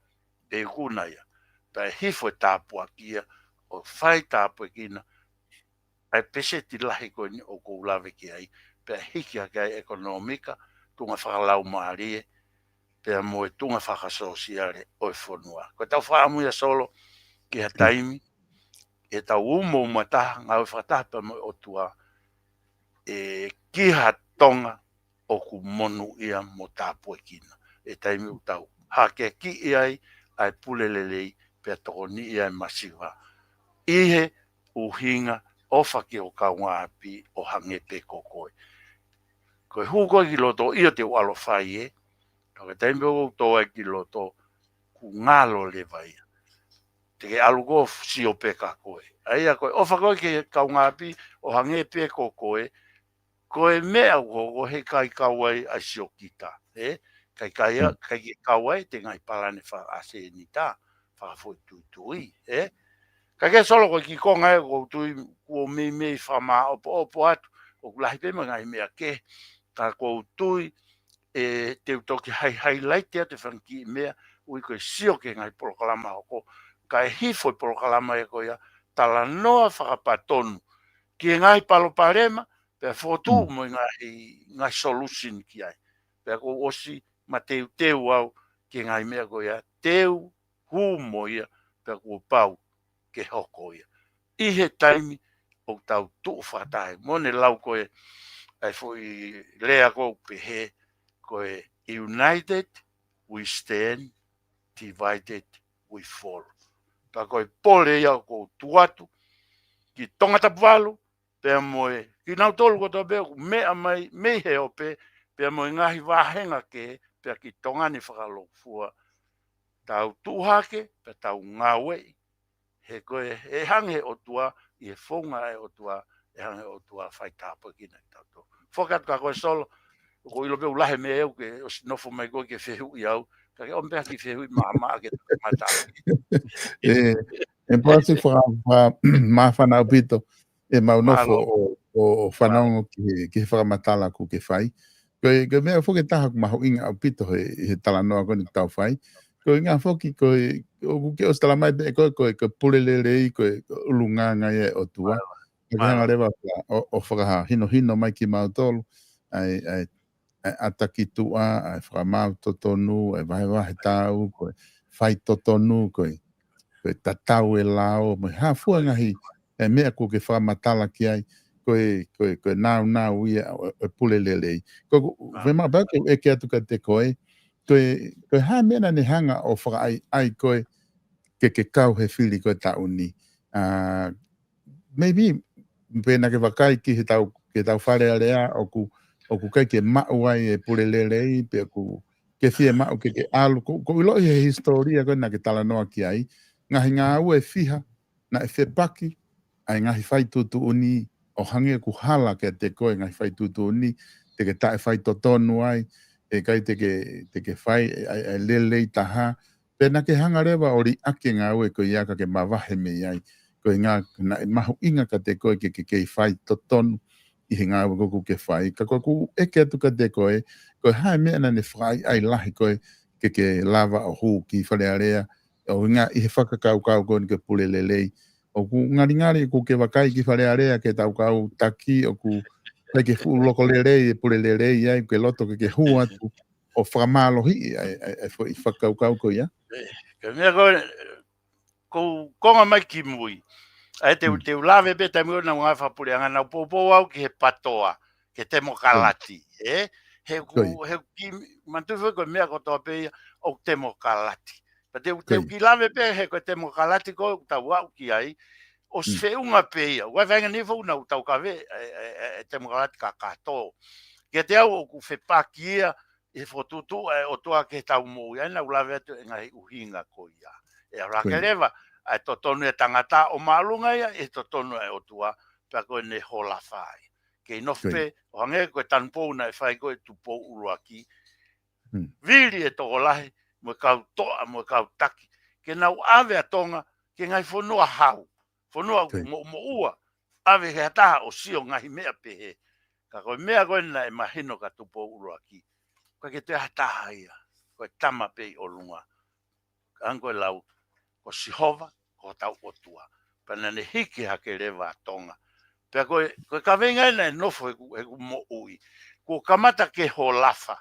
Pa hifo e tāpua kia o whai tāpua kina ai pese ti lahi ko ni o ko lave ki ai pe hiki a kai ekonomika tunga whakalau maarie pe mo e tunga whakasosiare o e whanua. Ko tau whaamu ia solo ki ha taimi e tau umo umataha ngau whakataha pa mo o tua ki ha tonga o ku monu ia mo tāpua kina. E taimi u tau hake ki iai ai pulelelei pe toko ni iai masiva. Ihe uhinga ofa ki o ka api o hange pe kokoi. Koe huko ki loto ia te walo whai ka taimbe o toa ki loto ku ngalo le vai. Te ke alugo si o peka koe. Aia koe, ofa koe ke kaungapi o hange pe ko koe, koe mea ko he kai kawai a si o kita. Kai ke kawai te ngai palane wha ase ni ta, wha fo tui. Kai ke solo koe ki konga e ko tui kuo mei wha opo atu, o kulahi pe ngai mea ke, ka ko tui, te utoki highlight te whanki mea, ui koe sio ke ngai porokalama hoko, kai hifo i porokalama e koe tala noa whakapatonu, ki ngai palo parema, pe fotu mo ngai solution ki ai. Pe ko osi ma teu au, ki ngai mea koe teu hu mo ia, pe ko pau ke hoko ia. I he taimi, o tau tuu whatae, mone lau koe, ai foi lea ko pe he, koe united we stand, divided we fall. Pa koe pole ia ko tuatu, ki tonga tapualu, pe moe, ki nau tolu ko tobe, mea mai, mei he ope, pe moe ngahi wahenga ke, pe ki tonga ni whakalofua, tau tuhake, pe tau ngawei, he koe, he hange o tua, i he whonga e o tua, e hange o tua whaitapa ki nei tauto. Whakat ka koe solo, ko ilo pe ulahe me eu ke o sinofo mai koe ke whehu i au, ka ke ompea ki whehu i maa ke mata. E pasi mawhana upito, e maunofo o whanongo ki he whakamatala ku ke whai. Koe mea whoke taha ku maho inga upito he tala noa koe ni tau whai. Koe inga whoki koe, o kuke o stala mai pe koe pulelelei, koe ulunganga e o tua. Koe hanga rewa o whakaha hino mai ki mautolu, ai ataki tua, ai whakamau totonu, ai wahe tau, koe whai totonu, koe tatau e lao, mai hafua ngahi, e mea ko ke whamatala ki ai, koe nau ia e pulelelei. Koe wema bake e ke atu ka te koe ha mena ne hanga o whaka ai koe ke kau he whiri koe tauni. Maybe, pēna ke wakai ki ke tau whare area o ku kai ke mau ai e pulelelei, pe ke fie mau ke alu, ko ilo he historia koe na ke tala noa ki ai, ngahi ngā au e whiha, na e whepaki, ai ngahi whai tutu uni, o hange ku hala ke te koe ngahi whai tutu uni, te ke tae whai totonu ai, e kai te ke whai, ai lelei taha, pēna ke hanga rewa ori ake ngā au e koe iaka ke mawahe me ai, koe ngā, na e mahu inga ka te koe ke whai totonu, i he ngā au kuku ke whai, ka koe ku eke atu ka te koe hae mea na ne whai ai lahi koe ke lava o hū ki whare area, o ngā i he whakakau koe ni ke pulelelei, o ku ngari ku ke wakai ki whare area ke tau kau taki, o ku ke fu loko lerei e pulelelei ai, ke loto ke hu atu, o whakamalo hi ai whakakau koe ia. Ke mea koe, ko konga mai ki mui, ai te ulawe pe te mua na ngā whapureanga na popo au ki he patoa, ke te mokalati, he ki mantuwhi koe mea ko toa pe o te mokalati. Pa te ki lawe pe he koe te mokalati koe tau au ki ai, o swheunga pe ia, wai whainga nifo una tau kawe te mokalati ka katoa. Ke te au o ku whepaki ia, e whotutu o toa ke tau mō ia, na ulawe atu e ngai uhinga ko ia. E rake lewa, ai totonu e tangata o maalunga ia, e totonu e o tua, pia koe ne hola whai. Ke inofe, o hange koe tanpou na e whai koe tupo urua ki. Vili e toko lahi, mo kau toa, mo kau taki. Ke nau ave a tonga, ke ngai whanua hau. Whanua mo ua, ave he ataha o sio ngahi mea pehe. Ka koe mea koe na e mahino ka tupo urua ki. Koe ke te ataha ia, koe tama pei o lunga. Ka angoe lau, ko Sihova, ko tau o tua. Pana ne hiki hake rewa tonga. Pea koe ka venga ina e nofo e ku mo ui. Ko kamata ke ho lafa,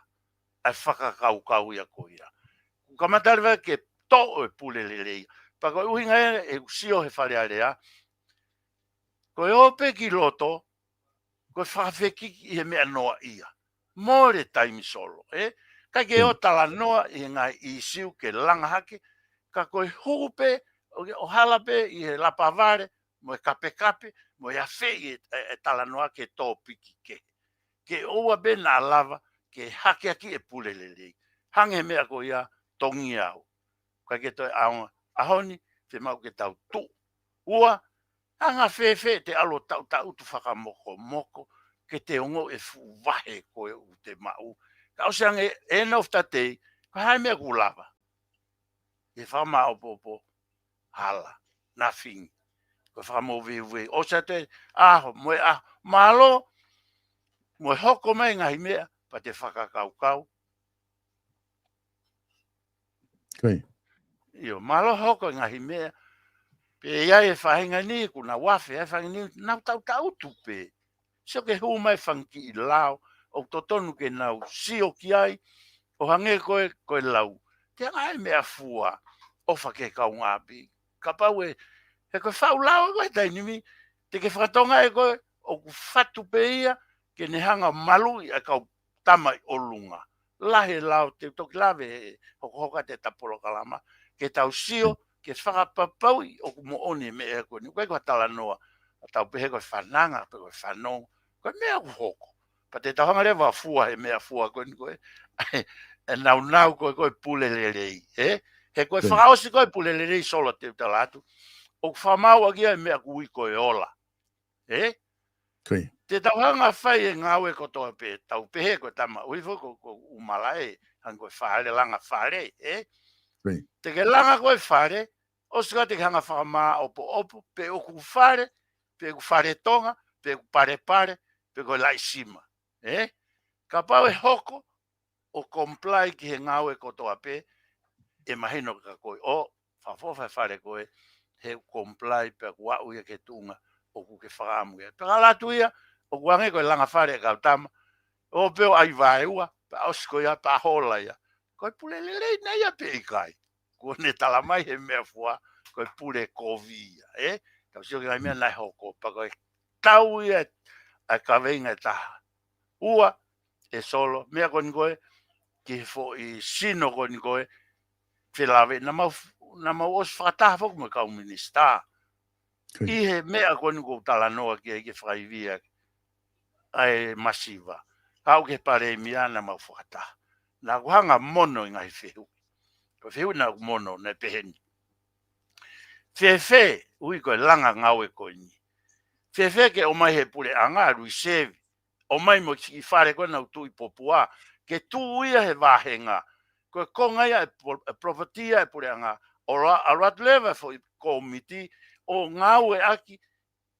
ai whakakau ia ko ia. Ko kamata rewa ke to e pulelelei. Pa koe uhinga ina e usio he whare area. Koe ope ki loto, koe whawheki i he mea noa ia. More taimi solo, Kai ke o tala noa i ngai i siu ke langa hake, ka koe hupe, o halape i he lapavare, mo e kape, mo e awhi e tala noa ke tō piki ke. Ke oua be nā lava, ke hake aki e pulelelei. Hange mea ko ia tongi au. Koe ke toi aonga. Ahoni, te mau ke tau tu. Ua, anga fe te alo tau tu whakamoko ke te ongo e fuwahe koe u te mau. Ka o seange e nofta te, ko hai mea kulava. E whama opo hala, na fingi. Ko whamo viwe. O sa te, moe malo, moe hoko mai ngahi mea, pa te whakakaukau. Koe. Io, malo hoko ngahi mea, pe ia e whahinga ni, kuna wafe, e whahinga ni, nau tau tupe. Sio ke hu mai whanki I lao, o totonu ke nau sio ki ai, o hange koe lau. Te ngai mea fua, o whake kau ngapi. Ka pau he koe whau lao koe tainimi, te ke whakatonga koe, o ku whatu pe ia, ke ne hanga malu I kau tamai o lunga. Lahe lao, te toki lawe, hoka te tapolo kalama, ke tau sio, ke whakapapau I o ku mo oni me e koe, ni koe koe tala noa, tau pehe koe whananga, koe whanong, koe mea ku hoko. Pa te tauhanga rewa fua he mea fua koe ni koe, e nau koe pulelelei, he koe whakaosi koe pulelelei solo te utalatu, o whamau agia e mea kui koe ola, Koe. te tauhanga whai e ngawe kotoa pe, tau pehe koe tama, uifo ko umalae, hang koe whare langa whare, Koe. te ke langa koe whare, o sika te hanga whakama opo, pe o ku whare, pe ku whare tonga, pe ku pare, pe koe laisima, ka pau e hoko, o comply ki he ngawe kotoa pe, e mahino ka koe, o whawhawhai whare koe, he comply pe kua uia ke tunga, o ku ke whakamu ia. Peka latu ia, o kuange koe langa whare kau tama, o peo ai vai ua, pa osko ia, pa hola ia. Koe pulelelei na ia pe ikai. Koe ne talamai he mea fua, koe pule kovi ia, Tau sio ki ngai mea nai hoko, pa koe tau ia, a ka venga e taha. Ua, e solo, mea koe koe, ki fo I sino koe koe, whilawe, na mau os whakataha foku me kau minista. I he mea koe koe tala noa ki e ke whaivia, ai masiva. Kau ke pare mia na mau whakataha. Na kuhanga mono I ngai whihu. Ko whihu na mono na peheni. Whewhe, ui koe langa ngawe koe ni. Whewhe ke o mai he pule anga, rui sevi. O mai mo ki whare koe nau tui popua, ke tu ia he wahenga. Koe konga ia e propertia e pule anga. O rat lewa fo I komiti, o ngawe aki,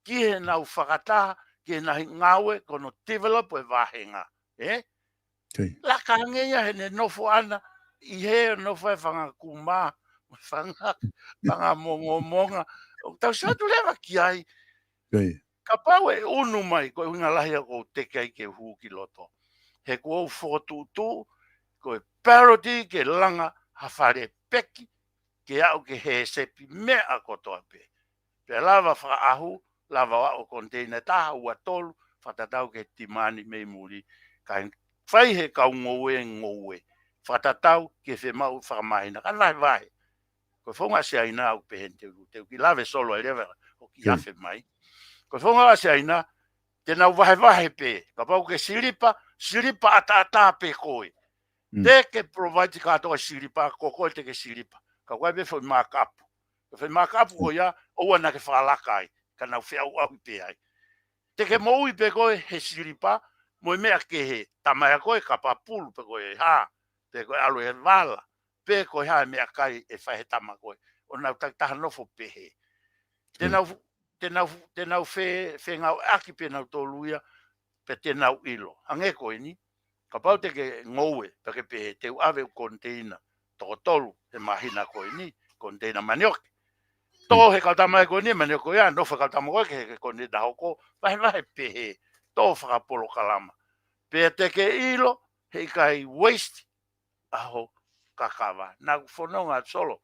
ki he nau whakataha, ki he nahi ngawe kono develop e wahenga. La kange ia he ne nofo ana, I he nofo e whanga kuma, whanga monga. Tau satu lewa ki ai, ka pau e unu mai, koe hunga lahia ko teke ai ke hu ki loto. He ko whotutu, koe parody ke langa hawhare peki, ke au ke he sepi mea kotoa pe. Pe lava whaka ahu, lava wa o container taha ua tolu, whatatau ke timani mei muri, ka whai he kau ngowe, whatatau ke whe mau whakamahina, ka vai. Koe whonga se aina au pehente u, te uki lave solo e rewa, o ki afe mai. Koe whonga se aina, te nau vahe pe, ka pau ke silipa ata pe koe. Te ke provide ka toa silipa, ko koe te ke silipa, ka koe be foi makapu. Ka foi makapu ko ia, oua na ke whalakai, ka nau whea au pe ai. Te ke moui pe koe he silipa, moi mea ke he, tamaya koe ka papulu pe koe pe koe alu e vala, pe koe ha mea kai e whahe tama koe, o nau taktaha nofo pe he. Te nau whe ngau aki pe nau toluia, pe te nau ilo. Hange koe ni, ka pau te ke ngoue, pe ke pe te uawe u container, toko tolu, he mahina koe ni, container manioke. Tō he kautama e koe ni, manioke ia, nofo kautama koe ke container hoko, vahe pe he, tō whakapolo kalama. Pe te ke ilo, he kai waste, aho kakawa. Nā ku whanonga solo,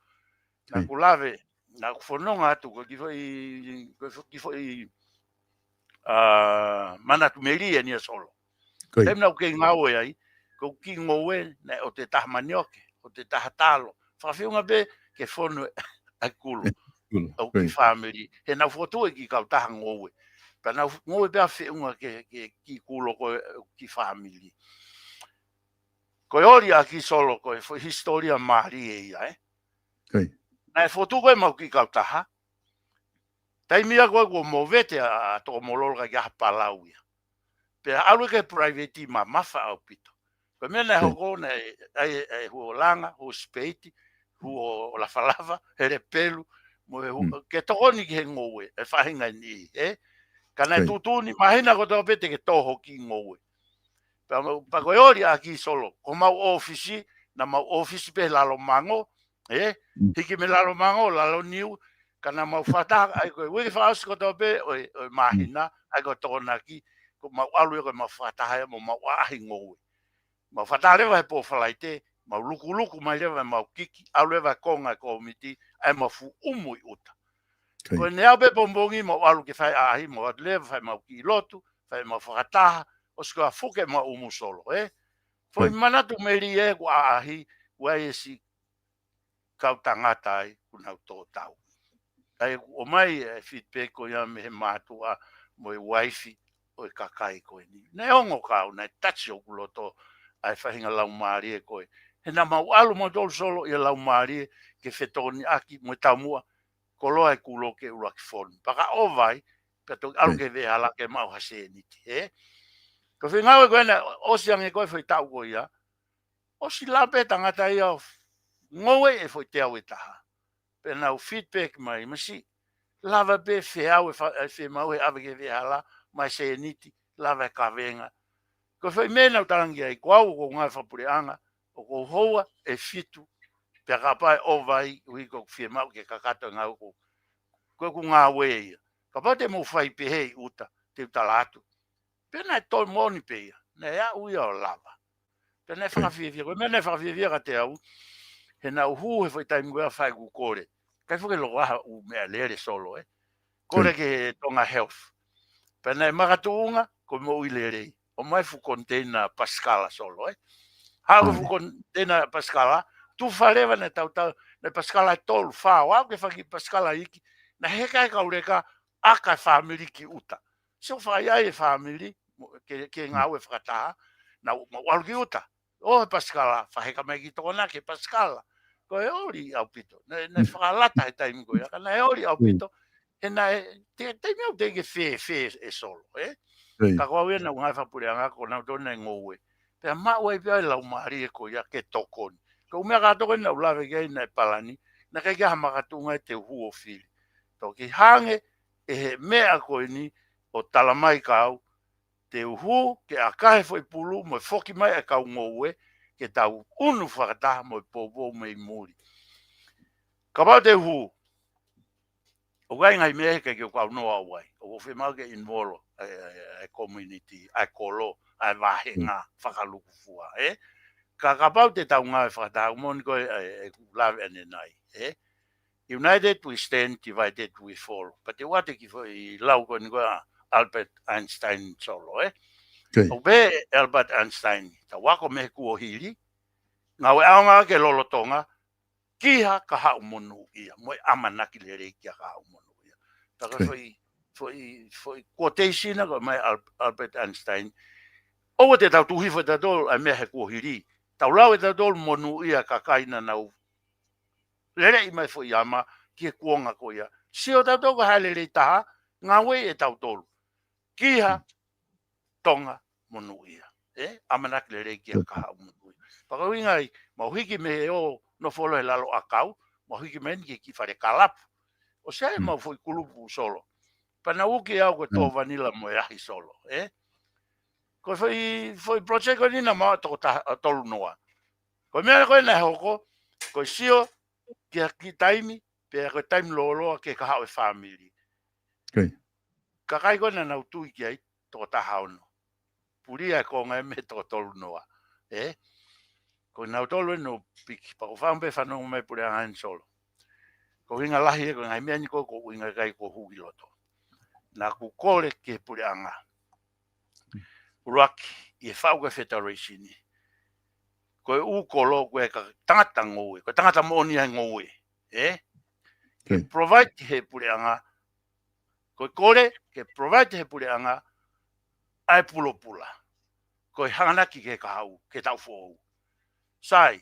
nā ku lawe, nā ku whanonga atu, ko ki fo manatu meria nia solo. Tem nau ke ngau e ai, ko ki ngowe, o te taha manioke, o te taha talo. Whawhiunga be, ke whono ai kulu, au ki whamiri. He nau whotu e ki kau taha ngowe. Pa nau ngowe bea whiunga ke ki kulo ko ki whamiri. Koe ori a ki solo koe, fo historia maari e ia, Kai. Na e fotu koe mau ki kautaha. Tai mia koe ko mo vete a to mololga ki hapalau ia. Pe alu ke private ma mafa au pito. Ko me na hoko na ai huo langa, huo speiti, huo lafalava, here pelu, mo ke tokoni ki he ngowe, e whahinga ni, Kana tutuni, mahina ko tō pete ke tōho ki ngowe. Pa koe ori a ki solo, ko mau ofisi, na mau ofisi pe lalo mango, hiki me lalo mango, lalo niu, kana mau whataka, ai koe wiki whaosi ko tō pe, oi mahina, ai koe tōna ki, ko mau alu e koe mau whataha, mo mau ahi ngowe. Mau whataha lewa he pō whalaite, mau luku mai lewa mau kiki, alu lewa konga komiti, ai mau fu umui uta. Ko ne abe bombongi mo alu ke fai ahi mo atle fai mau ki lotu fai mau whakataha o ska fuke mo umu solo foi manatu meri ko ahi wai si kau tangata ai kuna to tau ai o mai feedback ko ya me matua mo wifi o kakai ko ni ne ongo kau na tachi o kuloto ai fahinga lau mari ko he na mau alu mo dol solo ia lau mari ke fetoni aki mo tamua koloa e kulo ke ura ki fonu. Paka o vai, pe to alu ke ve ala ke mau hase niti, Ko whi ngau e koe na, osi ange koe whai tau koe ia, osi lape tangata ia, ngoe e whai te au e taha. Pe nau feedback mai, masi, lava pe whi au e whi mau e awe ke ve ala, mai se niti, lava e ka venga. Ko whai mena utarangi ai, ko au ko ngai whapure anga, o ko hoa e fitu, pe ka pai o vai ui ko fie mau ke kakato ngau ko ku ngā wea. Ka pai te mo whai pehei uta te utalatu. Pena e tol moni peia. Ne ea ui o lava. Pena e whakawhiawhia. Koe mena e whakawhiawhia ka te au. He na uhu he whai taimua whai ku kore. Kai whuke loko aha u mea lere solo Kore ke tonga health. Pena e makatuunga ko mo ui lerei. O mai fu container Pascala solo Hago fu container Pascala. Tu wharewa ne tau ne Pascala e tolu whao. Au ke whaki Pascala iki. Na heka e kaureka aka family ki uta. So whai ai e family ke ngā ue whakataha. Na walu ki uta. O Pascala, whaheka mai ki tōna ke Pascala. Ko e ori au pito. Ne whakalata he taimi koe. Na e ori au pito. He na teimi au teke whē e solo. Ka kua wea na ungai whapure anga ko nau tōna e ngōwe. Pea mau e pia e lau maari e koe ia ke tokoni. Ka umea kātoko na ulawe kei na e palani. Na kei kia hamakatunga e te huo whiri. Tō ki hange e he mea koe ni o talamai kau. Te uhu ke a kahe foi pulu mo foki mai e kau ngoue ke tau unu whakataha mo popo mei muri. Ka pau te uhu. O gai ngai mea ke o kau noa wai. O whi mau ke involve e community, e kolo, e wahenga, whakaluku fua. Ka pau te tau ngai whakataha, moni koe e lave ane nai. United we stand, divided we fall. Pa te wate ki foi lau koe ni koe Albert Einstein solo, O be Albert Einstein, ta wako me kuo hili, ngā we aonga ke lolotonga, kiha ka hau monu ia, moe amanaki le rei kia ka hau monu ia. Taka foi quotation ko mai Albert Einstein, o te tau tuhi foi tatol, ai mea he kuo hili, tau lau e tatol monu ia ka kaina nau, le rei mai foi ama, ki kuonga ko ia. Sio tatol ka hae le rei taha, ngā we e tau tolu. Kiha tonga monu ia. Amanaki le rei kia kaha monu ia. Pakawinga i, mauhiki me o no folo e lalo akau, mauhiki me ni ki whare kalapu. O se mau foi kulupu solo. Pana uki au ko tō vanila mo e ahi solo. Ko foi project ko nina maa toko tolu noa. Ko mea koe nei hoko, ko sio ki taimi, pe ko taimi looloa ke kaha o family. Ka kai kona nau tui ki ai, toko taha ono. Puria e konga e me toko tolu noa. Ko nau tolu e no piki, pa ko whampe whanonga mai puria hain solo. Ko hinga lahi e ko ngai mea niko ko winga kai ko hugi loto. Nā ku kore ke puria anga. Uraki, i e whauka federation ni. Ko e ukolo koe ka tangata ngoe, ko tangata moni ai ngoe. Ke provide he puria anga, ko kore ke provide he pule anga ai pulo pula. Ko hanganaki ke kahau, ke tau fōu. Sai,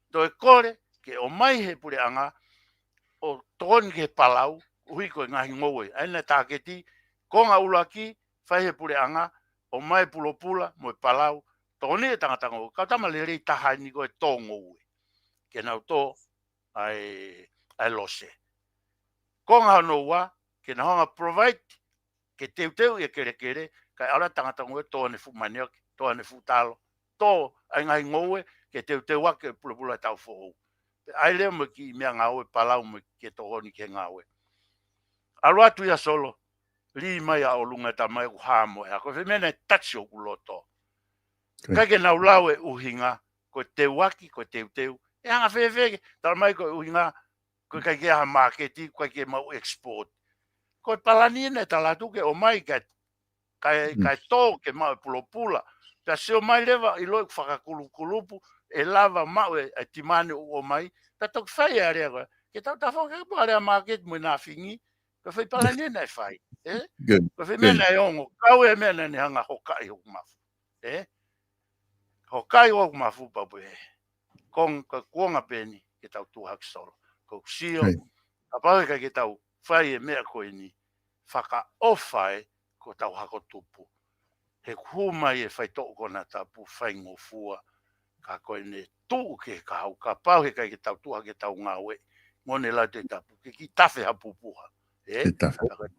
to e kore ke o mai he pule anga o ton ke palau hui ko ngahi ngoe ana taketi konga ulaki fai he pule anga o mai pula mo palau toni e tangata ngo ka tama le rei tahani ko tongo ke na to ai lose konga no wa ke na honga provide ke teu e kere ka ala tangata ngo to ne fu maniok to ne fu talo to ai ngai ngoe ke teu wa ke pula tau fo ai le mo ki me ngau palau mo ke to ni ke ngau alo atu ya solo li mai a olunga ta mai ku hamo ya ko fe mena tacho ku loto ka ke na ulawe uhinga ko te waki ko teu e anga fe tal mai ko uhinga ko ka ke ha marketi ko ke mau export ko palani ne tala tu ke o mai ka to ke mau pula ta se o mai leva i lo kulupu e lava mau e timane o mai ta tok fai area ko ke ta fo ke pare market mo na fingi ko fe palani ne fai Good. ko fe mena yongo kau e mena ni hanga hokai o mafu hokai o mafu papu kong ka kuonga peni ke tau tuhak solo ko sio apa ka ke tau fai e mea ko ini faka ofai ko tau hako tupu he kuma e fai to ko na tapu fai ngofua ka ko ne tu ke ka ka pau he ka ke tau tuhak ke tau ngawe ngone la te tapu ke ki tafe ha pupuha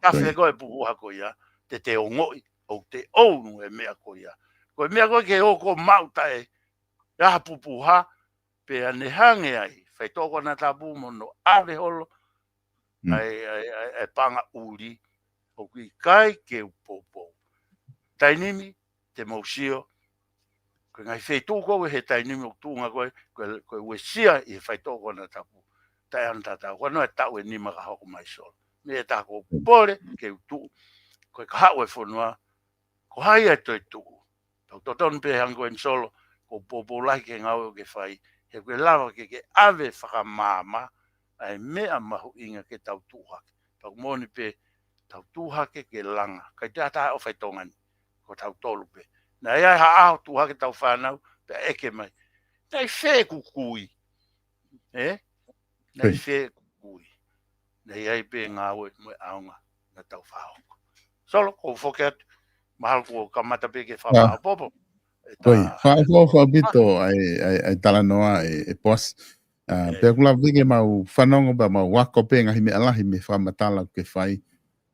tafe ko e pupuha ko ia te ongoi o te ou e mea ko ia ko mea ko ke o ko mauta e ha pupuha pe ane hange ai fai toko na tapu mono ave holo ai panga uri o ki kai ke upopo tainimi te mausio ko ngai fai toko he tainimi o tunga ko wesia i fai toko na tapu tai anta ta ko no ta we ni ma ka mai so me ta ko pole ke tu ko ka hawe fonua ko hai to tu to ton pe hango en solo ko popo lai ke ngau ke fai he ke lava ke ave whakamama ai mea mahu inga ke tau tuha. Tau moni pe tau tuha ke langa. Kai te ata o whaitongani ko tau tolu pe. Na ia ha aho tuha ke tau whanau pe eke mai. Nei whē kukui. Nei whē kukui. Nei ai pe ngā ue mo aunga na tau whahoko. Solo ko whoke atu. Mahal ko kamata pe ke whamaha popo. Koi, wha bito ai tala noa e pos. Pea kula vige mau whanongo ba mau wako pe ngahi me alahi me whamatala ke whai.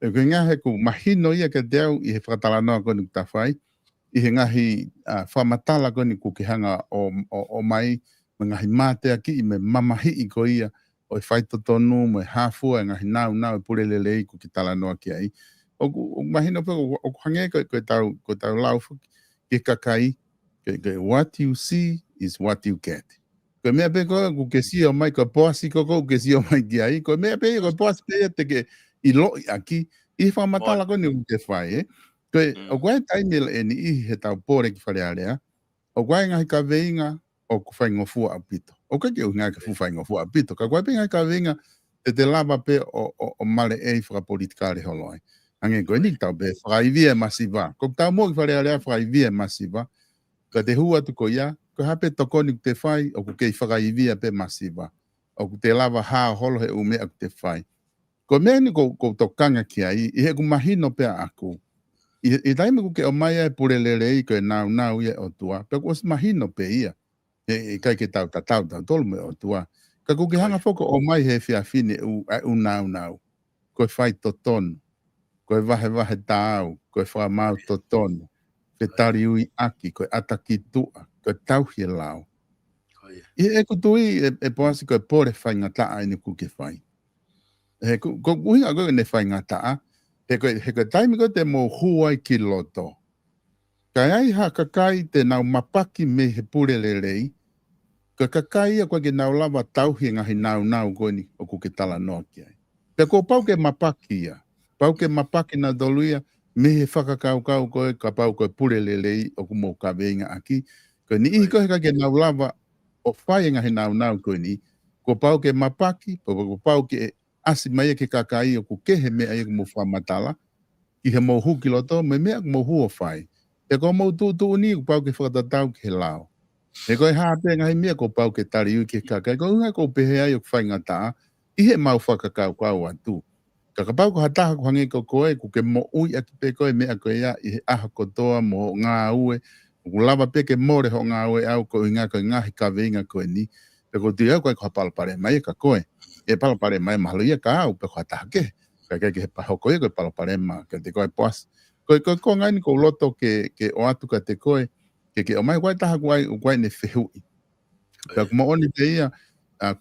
E koe ngahe ku mahino ia ke deo i he whakatala noa koni ta whai. I he ngahi whamatala koni ku ke hanga o mai me ngahi mātea ki i me mamahi i ko ia o i whaitotonu mo e hāfua e ngahi nau e purelele i ku ki tala noa ki ai. O mahino pe o hange ko tau lau ke kakai. What you see is what you get. Ko mea pe ko ke si o mai ko poasi ko ke si o mai ki ai. Ko mea pe ko poasi pe te ke i lo aki i fa matala ko ni ke fai Ko o kwai taimil e ni i he tau pore ki whare area. O kwai ngai ka veinga o ku whai ngofu apito. O ke ngai ka fu whai ngofu apito. Ka kwai pe ngai ka veinga te lava pe o male e whaka politikare holoi. Ange ko ni tau pe whakaivia masiva. Ko tau mo ki whare area whakaivia masiva. Ka te hua tu ko ia, ko hape tokoni ku te whai, o ku kei whakaivia pe masiva. O ku te lava haa holo he umea ku te whai. Ko mea ni ko tokanga ki ai, i he ku mahino pe aku. I taime ku ke o mai e purelere i ko e nau ia o tua, pe ku os mahino pe ia. E kai ke tau tolu me o tua. Ka ku ke hanga foko o mai he whiawhine u nau. Ko e whai totonu. Ko e vahe tāu. Ko e whamau totonu. Ke tari ui aki, koe ataki tua, koe tauhi e lao. I kutui e poasi koe pore whai ngataa ni kuke whai. Ko uhinga koe ne whai ngataa, he koe taimi koe te mo huai ki loto. Kai ai ha kakai te nau mapaki me he purele rei, koe kakai a koe ke nau lava tauhi ngahi nau koe ni o kuke tala noa ki ai. Pe ko pau ke mapaki ia, pau ke mapaki na doluia, me he whakakau koe ka pau koe purelelei o ku mou ka veinga aki. Koe ni ihi koe ke nau lava o whai ngahi nau koe ni. Ko pau ke mapaki, ko pau ke asi mai ke kakai o ku kehe mea i ku mou whamatala. I he mou huki loto, me mea ku mou hua whai. E ko mou tu ni ku pau ke whakatatau ke he lao. E koe hape ngai mea ko pau ke tari ui ke kakai, ko unga ko pehe ai o whainga tā, i he mau whakakau kau atu. Ka pau ko hataha ko hangi ko koe, ko ke mo ui aki pe koe mea koe ia, i he aha kotoa mo ngā ue, ko lava pe ke more ho ngā ue au ko inga koe ngahi ka veinga koe ni, pe ko tui au koe ko palapare mai ka koe, e palapare mai mahalu ia ka au, pe ko hataha ke, ka ke he paho koe koe palapare ma, ka te koe poas. Koe ngai ni ko loto ke o atu ka te koe, ke o mai wai taha guai ne whihui. Pea kuma oni te ia,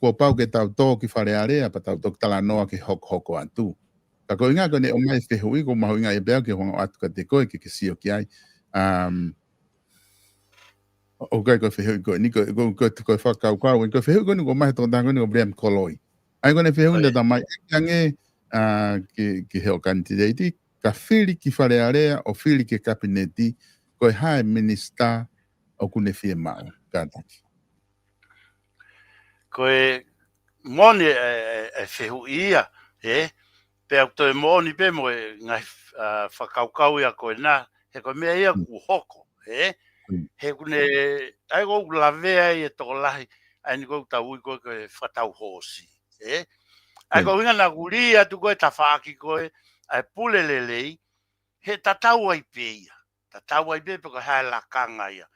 kua pau ke tau tō ki whare area, pa tau tō ki tala noa ki hoko atu. Ka ko inga kone o mai whihui, ko mahu inga e bea ki honga atu ka te koe, ke sio ki ai. O kai ko whihui koe, ni koe whakau kau, ko whihui koe ni ko mai tō tango ni ko Brian Koloi. Ai kone whihui ni ta mai ekange ki heo kandidati, ka whiri ki whare area, o whiri ki kabineti, koe hae minista o kune whie mao, kātaki. Koe moni e whihu ia, pe au toi moni pe mo ngai whakaukau ia koe nā, he koe mea ia ku hoko, he kune, ai kou lavea i e toko lahi, ai ni kou tau ui koe koe whatau hosi, ai kou inga na kuri atu koe ta whaaki koe, ai pule lelei, he tatau ai peia, tatau ai pe koe hae la kanga ia,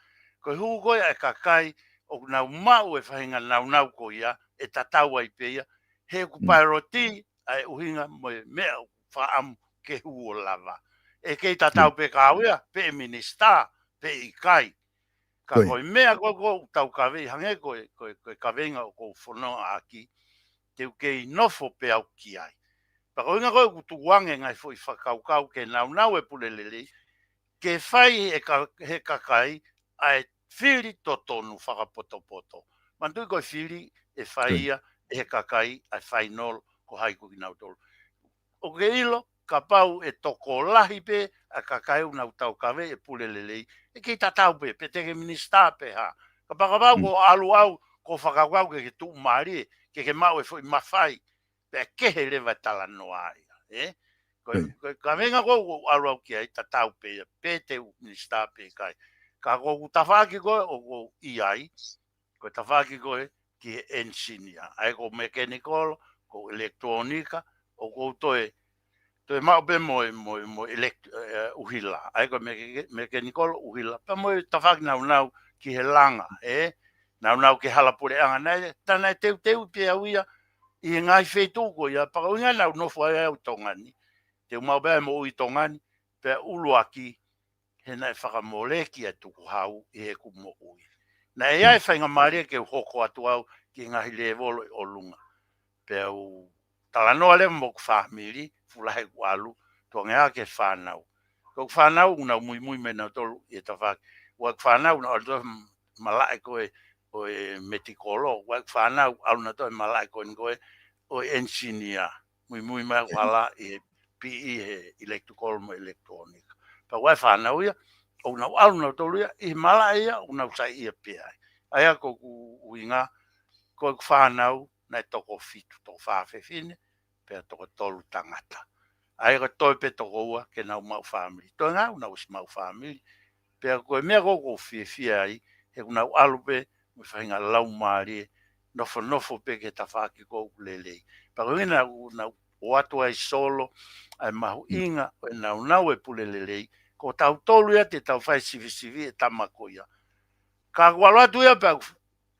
koe hu koe ai kakai, o nau mau e whahinga nau ko ia, e tatau ai peia, he ku pairoti, ai uhinga mo mea whaam ke huo lava. E kei tatau pe kauia, pe minista, pe i kai. Ka koe mea koe tau kawei, hange koe kawenga o kou whonoa aki, teu kei nofo pe au ki ai. Pa koe inga koe kutuwange ngai fo i whakaukau ke nau e pulelele, ke whai he kakai, ai whiri to tonu whakapoto. Mantui koe whiri e whaia e he kakai ai whainol ko haiku ki nau tolu. O ke ilo, ka pau e toko lahi pe a kakai u nau tau kawe e pulelelei. E kei tatau pe teke minista pe ha. Ka pakapau ko alu au ko whakakau ke tu maari ke mau e fo i mawhai. Pe kehe lewa tala noa ia. Ka venga ko alu au ki ai tatau pe te minista pe kai. Ka ko tawhaki koe o ko iai, ko tawhaki koe ki engineer. Ai ko mechanical, ko elektronika, o ko toe mau pe mo uhila. Ai ko mechanical uhila. Pa mo tawhaki nau ki he langa, nau ki halapure anga. Nei, tanai teu pe au ia, i ngai whetu ko ia, pa inga nau nofu ai au tongani. Teu mau pe mo ui tongani, pe uluaki, he nai whakamoleki e tuku hau i he kumo ui. Na e ai whainga maria ke hoko atu au ki ngahi le volo o lunga. Pe au talanoa le mo ku whamiri, fulahe ku alu, tua ngea ke whanau. Ko whanau una mui me na tolu i ta whak. Wa whanau na alto malai koe o e metikolo. Wa whanau alu na toi malai koe ngoe o engineer. Mui me wala i PE he electrical mo electronic. Pa wa whanau ia, o na alu na tolu ia, i malai ia, o na usai ia pia. Aia ko ku uinga, ko whanau, na toko fitu, toko whawhewhine, pe toko tolu tangata. Ai ka toi pe toko ua ke nau mau family. Toi ngau nau si mau family. Pe koe mea koko whia ai, he kunau alu pe, mui whainga lau maari, nofo pe ke ta whaki kou lelei. Pa koe ngina nau o atu ai solo, ai mahu inga, o nau e pule lelei, ko tau tolu ia te tau whai sivi e tamako ia. Ka kualo atu ia pe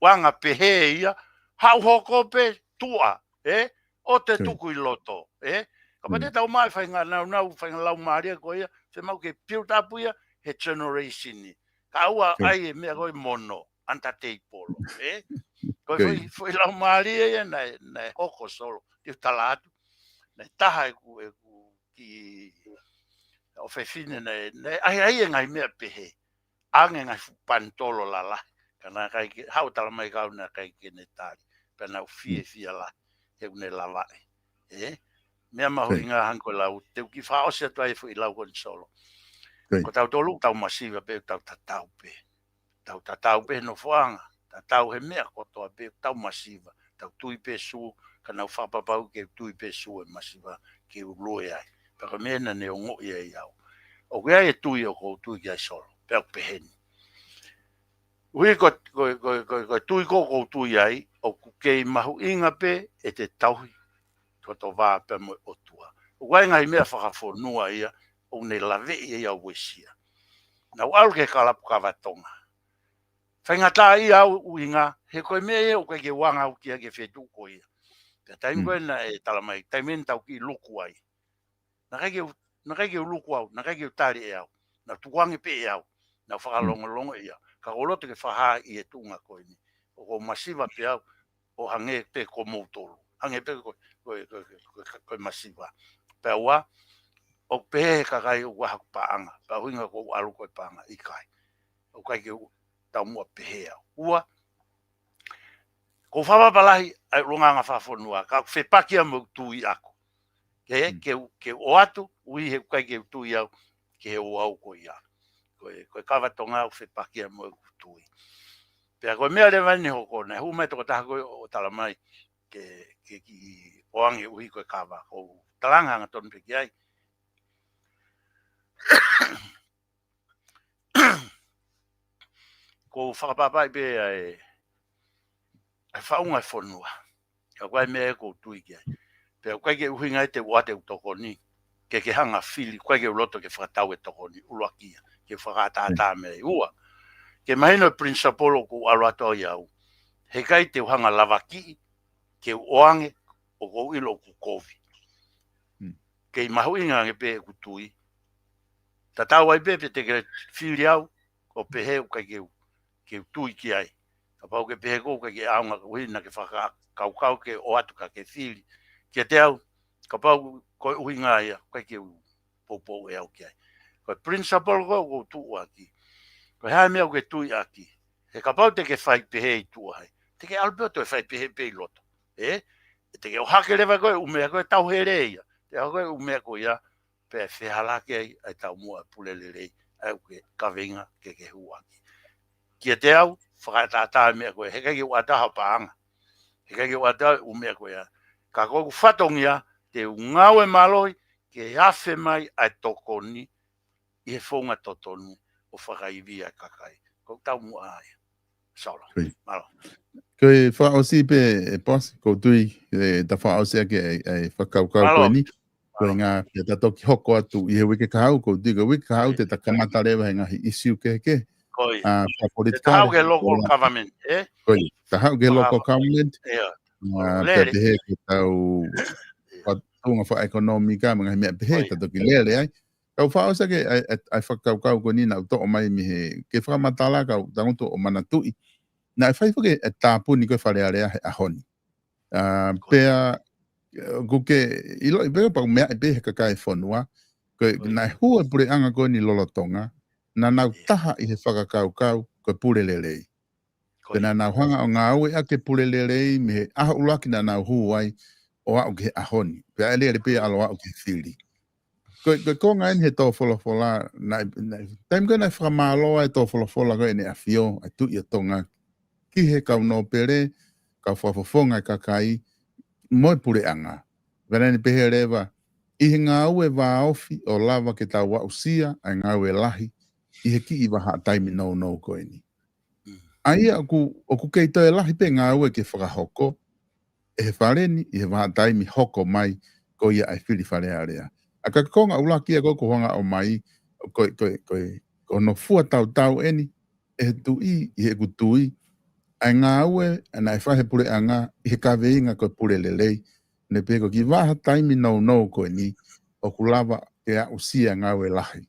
wanga pehe ia, hau hoko pe tua, o te tuku i loto, ka pate tau mai whainga nau whainga lau maria ko ia, se mau ke piutapu ia, he generation ni. Ka ua ai e mea koi mono, anta teipolo, Koi foi lau maria ia, na hoko solo, tiu talatu, na taha e ku ki o whewhine ai e ngai mea pehe, ange ngai pantolo lala, kana kai hau tala mai kau na kai kene tari. Pena o fia la he une lavae mea mahu inga hanko lau teu ki whao se tua e fu i lau kon solo ko tau tolu tau masiva pe tau tatau pe no fuanga tatau he mea ko toa pe tau masiva tau tui pe su kana u whapapau ke tui pe su e masiva ke u loe ai pero mena ne o ngoi e iau o kia e tui o ko tui kia solo pe au peheni Ui ko tui ko tui ai, o ku kei mahu inga pe e te tauhi, ko to wā pe mo o tua. O wai ngai mea whakawhonua ia, o ne lawe ia wesia. Na wau ke kalapu kawatonga. Whaingata ia au uinga, he koe mea ia o koe ke wanga au kia ke whetu ko ia. Pea taim koe na e talamai, taimen tau ki luku ai. Na kai ke luku au, na kai ke utari e au, na tuwangi pe e au, na whakalongolongo ia. Ka oloto ke whaha i e tunga koe ni. O ko masiva pe au, o hange pe ko moutoro. Hange pe koe masiva. Pea ua, o pe kakai o wahaku paanga. Pea huinga ko alu koe paanga i kai. O kai ke tau mua pehe au. Ua, ko whawapalahi ai runga ngā whawhonua. Ka whepakia mo tui ako. Ke o atu, ui he kai ke tui au, ke he o au ko ia. Koe kawatonga au whepakia mo tui. Pea koe mea le wani hoko, nei hu mai toko taha koe o talamai ke ki oangi ui koe kawa. Ko talanga ngā tonu peki ai. Ko whakapapai pe ai whaunga whonua. Ka koe mea ko tui ki ai. Pea koe ke uhi ngai te wate u toko ni. Ke hanga fili, koe ke uloto ke whakatau e toko ni. Uluakia, ke whakatata mea ua. Ke mahino principolo ko aluato i au. He kai te uhanga lavaki, ke oange o ko ilo ku kovi. Ke mahu inga nge pe ku tui. Ta tau ai pe te ke whiri au, o pehe u kai ke tui ki ai. Ka pau ke pehe kou kai ke aunga uina ke whaka kaukau ke o atu ka ke whiri. Ke te au, ka pau koe uhinga ia, kai ke popo e au ki ai. Koe principal ko tu aki. Koe hae mea ke tui aki. He ka pau te ke whai pehe i tua hai. Te ke alberto e whai pehe pe i loto. Te ke o hake lewa koe, umea koe tau here ia. Te hake koe umea koe ia, pe whehalake ai tau mua pulelelei, au ke kawenga ke huaki. Kia te au, whakatata mea koe, he kai ke wataha paanga. He kai ke wataha umea koe ia. Ka koe ku whatongia, te ungaue maloi, ke hawhe mai ai toko ni, i he whonga totonu, o whakaiwi ai kakai. Ko tau mua ai. Saula, malo. Koe whaosi pe e pos, ko tui ta whaosi ake e whakaukau koe ni. Koe ngā kia tatoki hoko atu i he wike kahau, ko tui ka wike kahau te takamata rewa he ngahi isiu ke. Koi. Te tahau ke local government, Koi, tahau ke local government. Lere. Pehe ke tau tunga wha ekonomika, mga mea pehe tatoki lere ai. Kau whaosa ke ai whakaukau koe ni na uto o mai mi he ke whakamatala kau tangoto o manatui. Na e whaifuke e tāpuni koe wharearea he ahoni. Pea, kuke, ilo i peo pau mea i pehe kakai whanua, koe nai hua pure anga koe ni lolotonga, na nau taha i he whakakaukau koe pure lelei. Pena nau hanga o ngā ue ake pure lelei, me he aha ulaki na nau huai o au ke ahoni. Pea ele pea alo au ke whiri. Koe konga en he tō wholofola, taim koe nai whakamaloa e tō wholofola koe ne a whio, ai tu i a tonga ki he kau no pere, kau whafofonga kakai, moi pure anga. Verani pehe rewa, i he ngā ue wā ofi o lava ke tau wa usia, ai ngā ue lahi, i he ki i waha taimi no koe ni. Aia oku kei toi lahi pe ngā ue ke whakahoko, e he whareni, i he waha taimi hoko mai, ko ia ai whiri wharearea. A ka konga ulakia koko honga o mai, ko no fua tau eni, e he tui, i he kutui, ai ngā ue, ana e whahe pure anga, i he kawe inga koe pure lelei, ne peko ki waha taimi no koe ni, o kulawa ke a usia ngā ue lahi.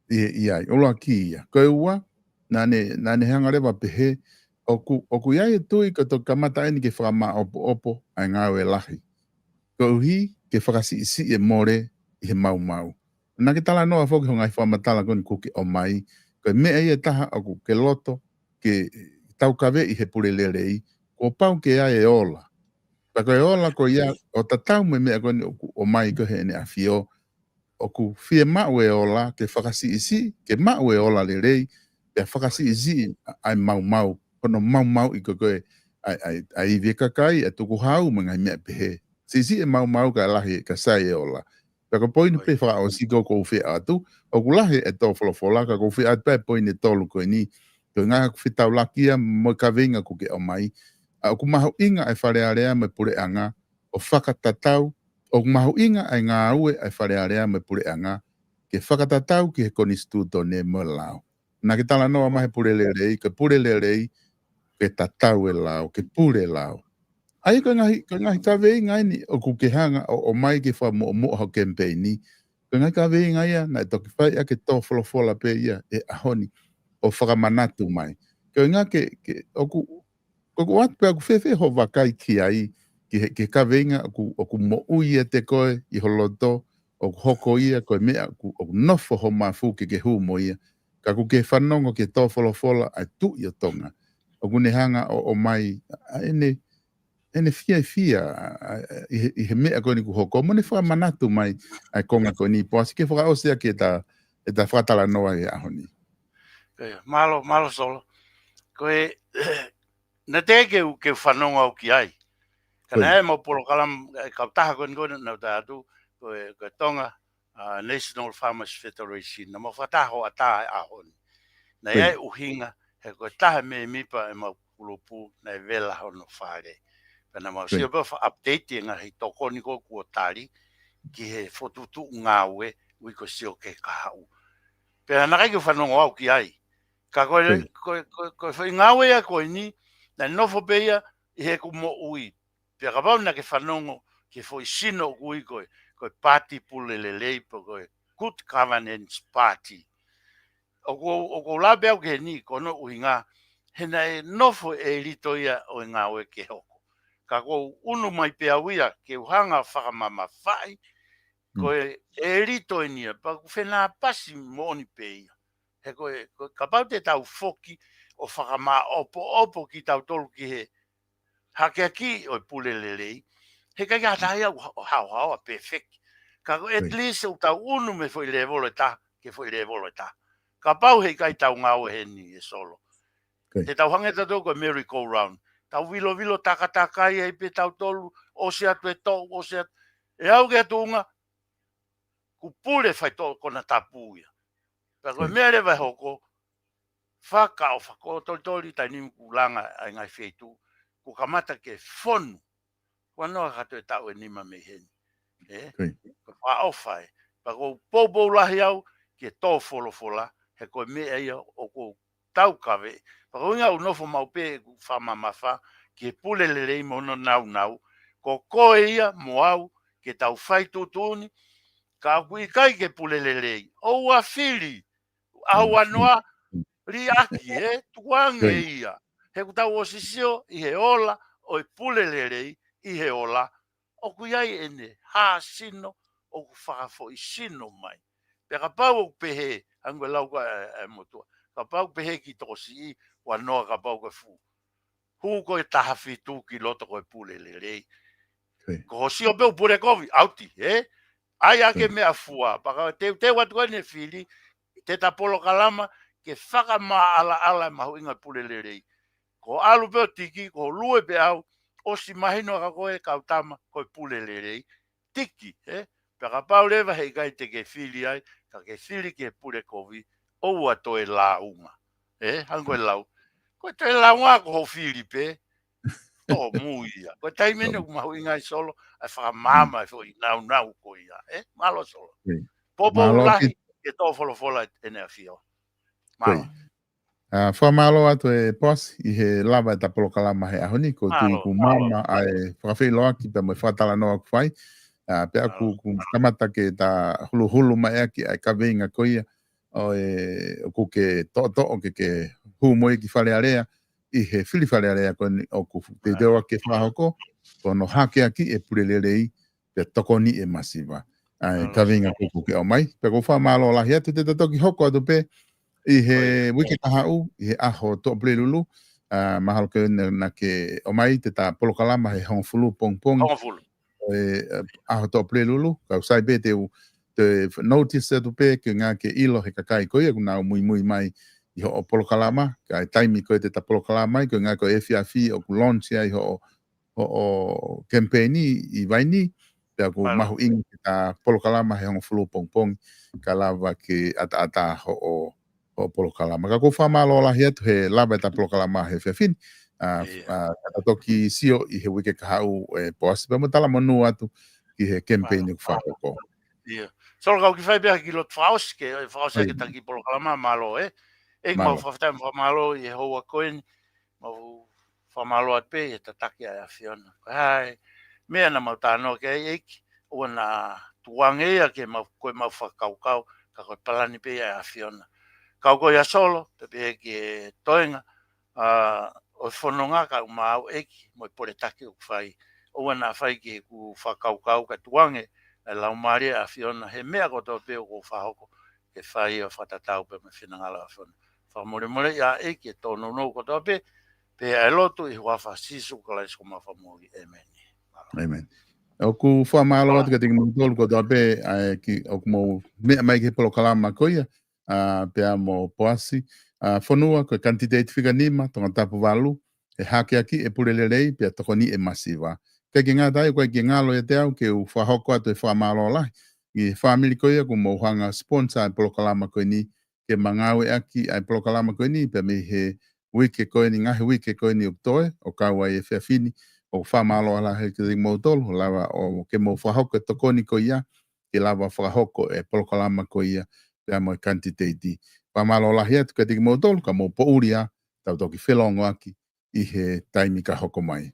Iai, oloa ki ia. Koe ua, nane hangarewa pehe, oku iai e tui ka to kamata eni ke whakama opo, ai ngā ue lahi. Koe uhi, ke whakasi isi e more, i he mau. Nā ke tala noa whoki hongai whamatala koni kuke o mai, koe mea ia taha oku ke loto, ke tau kawe i he pure lerei, ko pau ke ai e ola. Pa koe ola ko ia, o tatau me mea koe o mai ko he ene a fio, o ku fie mau e ola, ke whakasi isi, ke mau e ola lerei, ke whakasi isi ai mau, kono mau i koe ai vekakai, e tuku hau mga mea pehe. Si isi e mau ka lahi ka sai e ola. Pa ko poinu pe whaka o si ko fie atu, o ku lahi e tō wholofola, ka ko fie atu pe poinu tolu koe ni, Ko ngā ku whitau lakia mo ka venga ku ke o mai. A ku mahu inga ai wharearea me pure anga o whakatatau. O ku mahu inga ai ngā ue ai wharearea me pure anga ke whakatatau ki he konistuto ne mo lao. Nā ke tala noa mahe pure le rei, ke pure le rei, ke tatau e lao, ke pure lao. Ai ko ngahi ka vei ngai ni o ku ke hanga o mai ke wha mo ho campaigni. Ko ngai ka vei ngai ia, nai toki whai a ke tō wholofola pe ia e ahoni o whakamanatu mai. Ko ngā o ku atu pe a ku whewhe ho wakai ki ai, ke ka veinga o ku mo ui e te koe i holoto, o ku hoko ia koe mea, o ku nofo ho mafu ke hu mo ia. Ka ku ke whanongo ke tō wholofola ai tu i o tonga. O ku ne hanga o mai, ene fia i he mea koe ni ku hoko. Mo ne whakamanatu mai ai konga koe ni po. Asi ke whakaosea ke ta whakatala noa e ahoni. Malo solo. Koe, na te ke whanonga o ki ai. Kana e mo polo kalam, kautaha koe ngone na tātu, koe tonga, National Farmers Federation, na mo whataho a tā e ahoni. Na iai uhinga, he koe taha me mipa e mau kulupu, na e vela hono whare. Pena mau sia pa update ngā hi tokoni ko kua tari, ki he whotutu ngā ue, ui ko sio ke kahau. Pena nakai ke whanonga au ki ai. Ka koe whai ngā ue a koe ni, na nofo peia, i he ku mo ui. Pia ka pau na ke whanongo, ke whoi sino kui koe, koe party pule le leipo koe, good governance party. O ko la beau ke ni, kono ui ngā, hena e nofo e rito ia o ngā ue ke hoko. Ka kou unu mai pia wia ke uhanga whakamama whai, koe e rito e nia, pa ku whenā pasi moni peia. He koe ka pau te tau whoki o whakama opo ki tau tolu ki he hake aki o pule lelei, he kai atai au hao a perfect. Ka koe at least o tau unu me foi levolo ta, ke foi levolo ta. Ka pau he kai tau ngau he ni e solo. Te tau hangeta tō koe merry-go-round. Tau vilo taka ia i pe tau tolu, o se atu e tō, o se atu. E au ke atunga, ku pule whai tō kona tapuia. Pea koe mea lewa hoko, whaka o whako tori tai nimu ku langa ai ngai wheitu, ku kamata ke whonu. Kua noa kato e tau e nima me heni. Ko wha o whai. Pea ko popo lahi au, ke tō wholofola, he koe mea ia o ko tau kawe. Pako inga u nofo maupe ku whamamafa, ke pule lelei mono nau, ko koe ia mo au, ke tau whai tūtuni, ka kui kai ke pule lelei. O ua whiri, au anoa, ri aki tuange ia. He ku tau o sisio, i he ola, o i pule lelei, i he ola, o kui ai ene, ha sino, o ku whakafo i sino mai. Pea ka pau o pehe, angwe lauka e motua. Ka pau pehe ki tosi i, wa noa ka pau ka fu. Hu ko e taha fitu ki loto ko e pule le rei. Ko hosi o peu pule kovi, auti, Ai ake mea fua, paka te watu ane fili, te tapolo kalama, ke whaka maa ala mahu inga pule le rei. Ko alu peu tiki, ko lue pe au, o si mahino ka koe kautama, ko e pule le rei. Tiki, Paka pau lewa hei kai te ke fili ai, ka ke fili ke pule kovi, o ua to e la unga. Hanko e lau. Ko te la unga ko ho fili pe, to muia. Ko tai mene ku mahu ingai solo, ai whaka mama e fo i nau ko ia. Malo solo. Popo lahi, ke to fola ene a fio. Malo. Whamalo atu e pos i he lava e tapolo kalama he ahoni, ko tui ku mama ai whakawhi loa ki pa mai whatala noa ku whai. Pea ku kamata ke ta hulu mai aki ai ka veinga koia o ku ke to ke hu moi ki whare area i he whiri whare area ko o ku te dewa ke whahoko ko no hake aki e purelelei pe toko ni e masiva. Ai ka veinga ku ke o mai. Pea ku whamalo lahi atu te toki hoko atu pe i he wiki tahau, i he aho to plelulu, mahalo ke na ke o mai te ta polokalama he hongfulu pong. Hongfulu. Aho to plelulu, ka usai be te notice atu pe ke ngā ke ilo he kakai koia, kuna mui mai i ho o polokalama, ka e taimi koe te ta polokalama, ko ngā ko FIAFI o ku launch ia i ho o campaigni i vaini, pea ku mahu ingi te ta polokalama he hongfulu pong, ka lava ke ata ho o polokalama. Ka ko whamalo la hiatu he lava ta polokalama he whiawhini. Kata toki sio I he wike ka hau poasi pa motala manu atu ki he campaign ku whakoko. Ia. Solo kau ki whai bea ki lot whaos ke ke taki polokalama malo e. E mau whaftai whamalo I he hoa koeni. Mau whamalo at pe e tataki a whiona. Hai, mea na mau tāno ke eiki. Ua na tuangea ke koe mau whakaukau. Ka koe palani pe a whiona. Kau koe a solo, te pe ke toenga. O whanonga ka umau eki. Moi pore taki u whai. Ua na whai ke ku whakaukau ka tuange. E lau maari a whiona. He mea koto pe o whahoko. Ke whai o whatatau pe me whinangala a whiona. Whamore more ia eki e tono no koto pe. Pe e lotu I hua whasisu ka lai skoma whamori. Amen. Amen. O ku whamalo atu ka tiki mutolu koto pe o ku mo mea mai ke polokalama koia. Pea mo poasi. Whanua koe kantidate whikanima tonga tapu walu. E hake aki e purelelei pea tokoni e masiva. Kei ki ngā tai koe ki ngālo e te au ke u whahoko atu e whamalo lai. I whamili koia ku mo hanga sponsor e polokalama koe ni. Ke mangawe aki ai polokalama koe ni pea me he wike koe ni ngahe wike koe ni uktoe o kaua e whiawhini. O whamalo ala he ki mo tolu lava o ke mo whahoko e tokoni ko ia. Ke lava whahoko e polokalama ko ia. Pea mo e kantiteiti. Whamalo ala hea tuka tiki mo tolu ka mo pouria. Tau toki whelongo aki I he taimi ka hoko mai.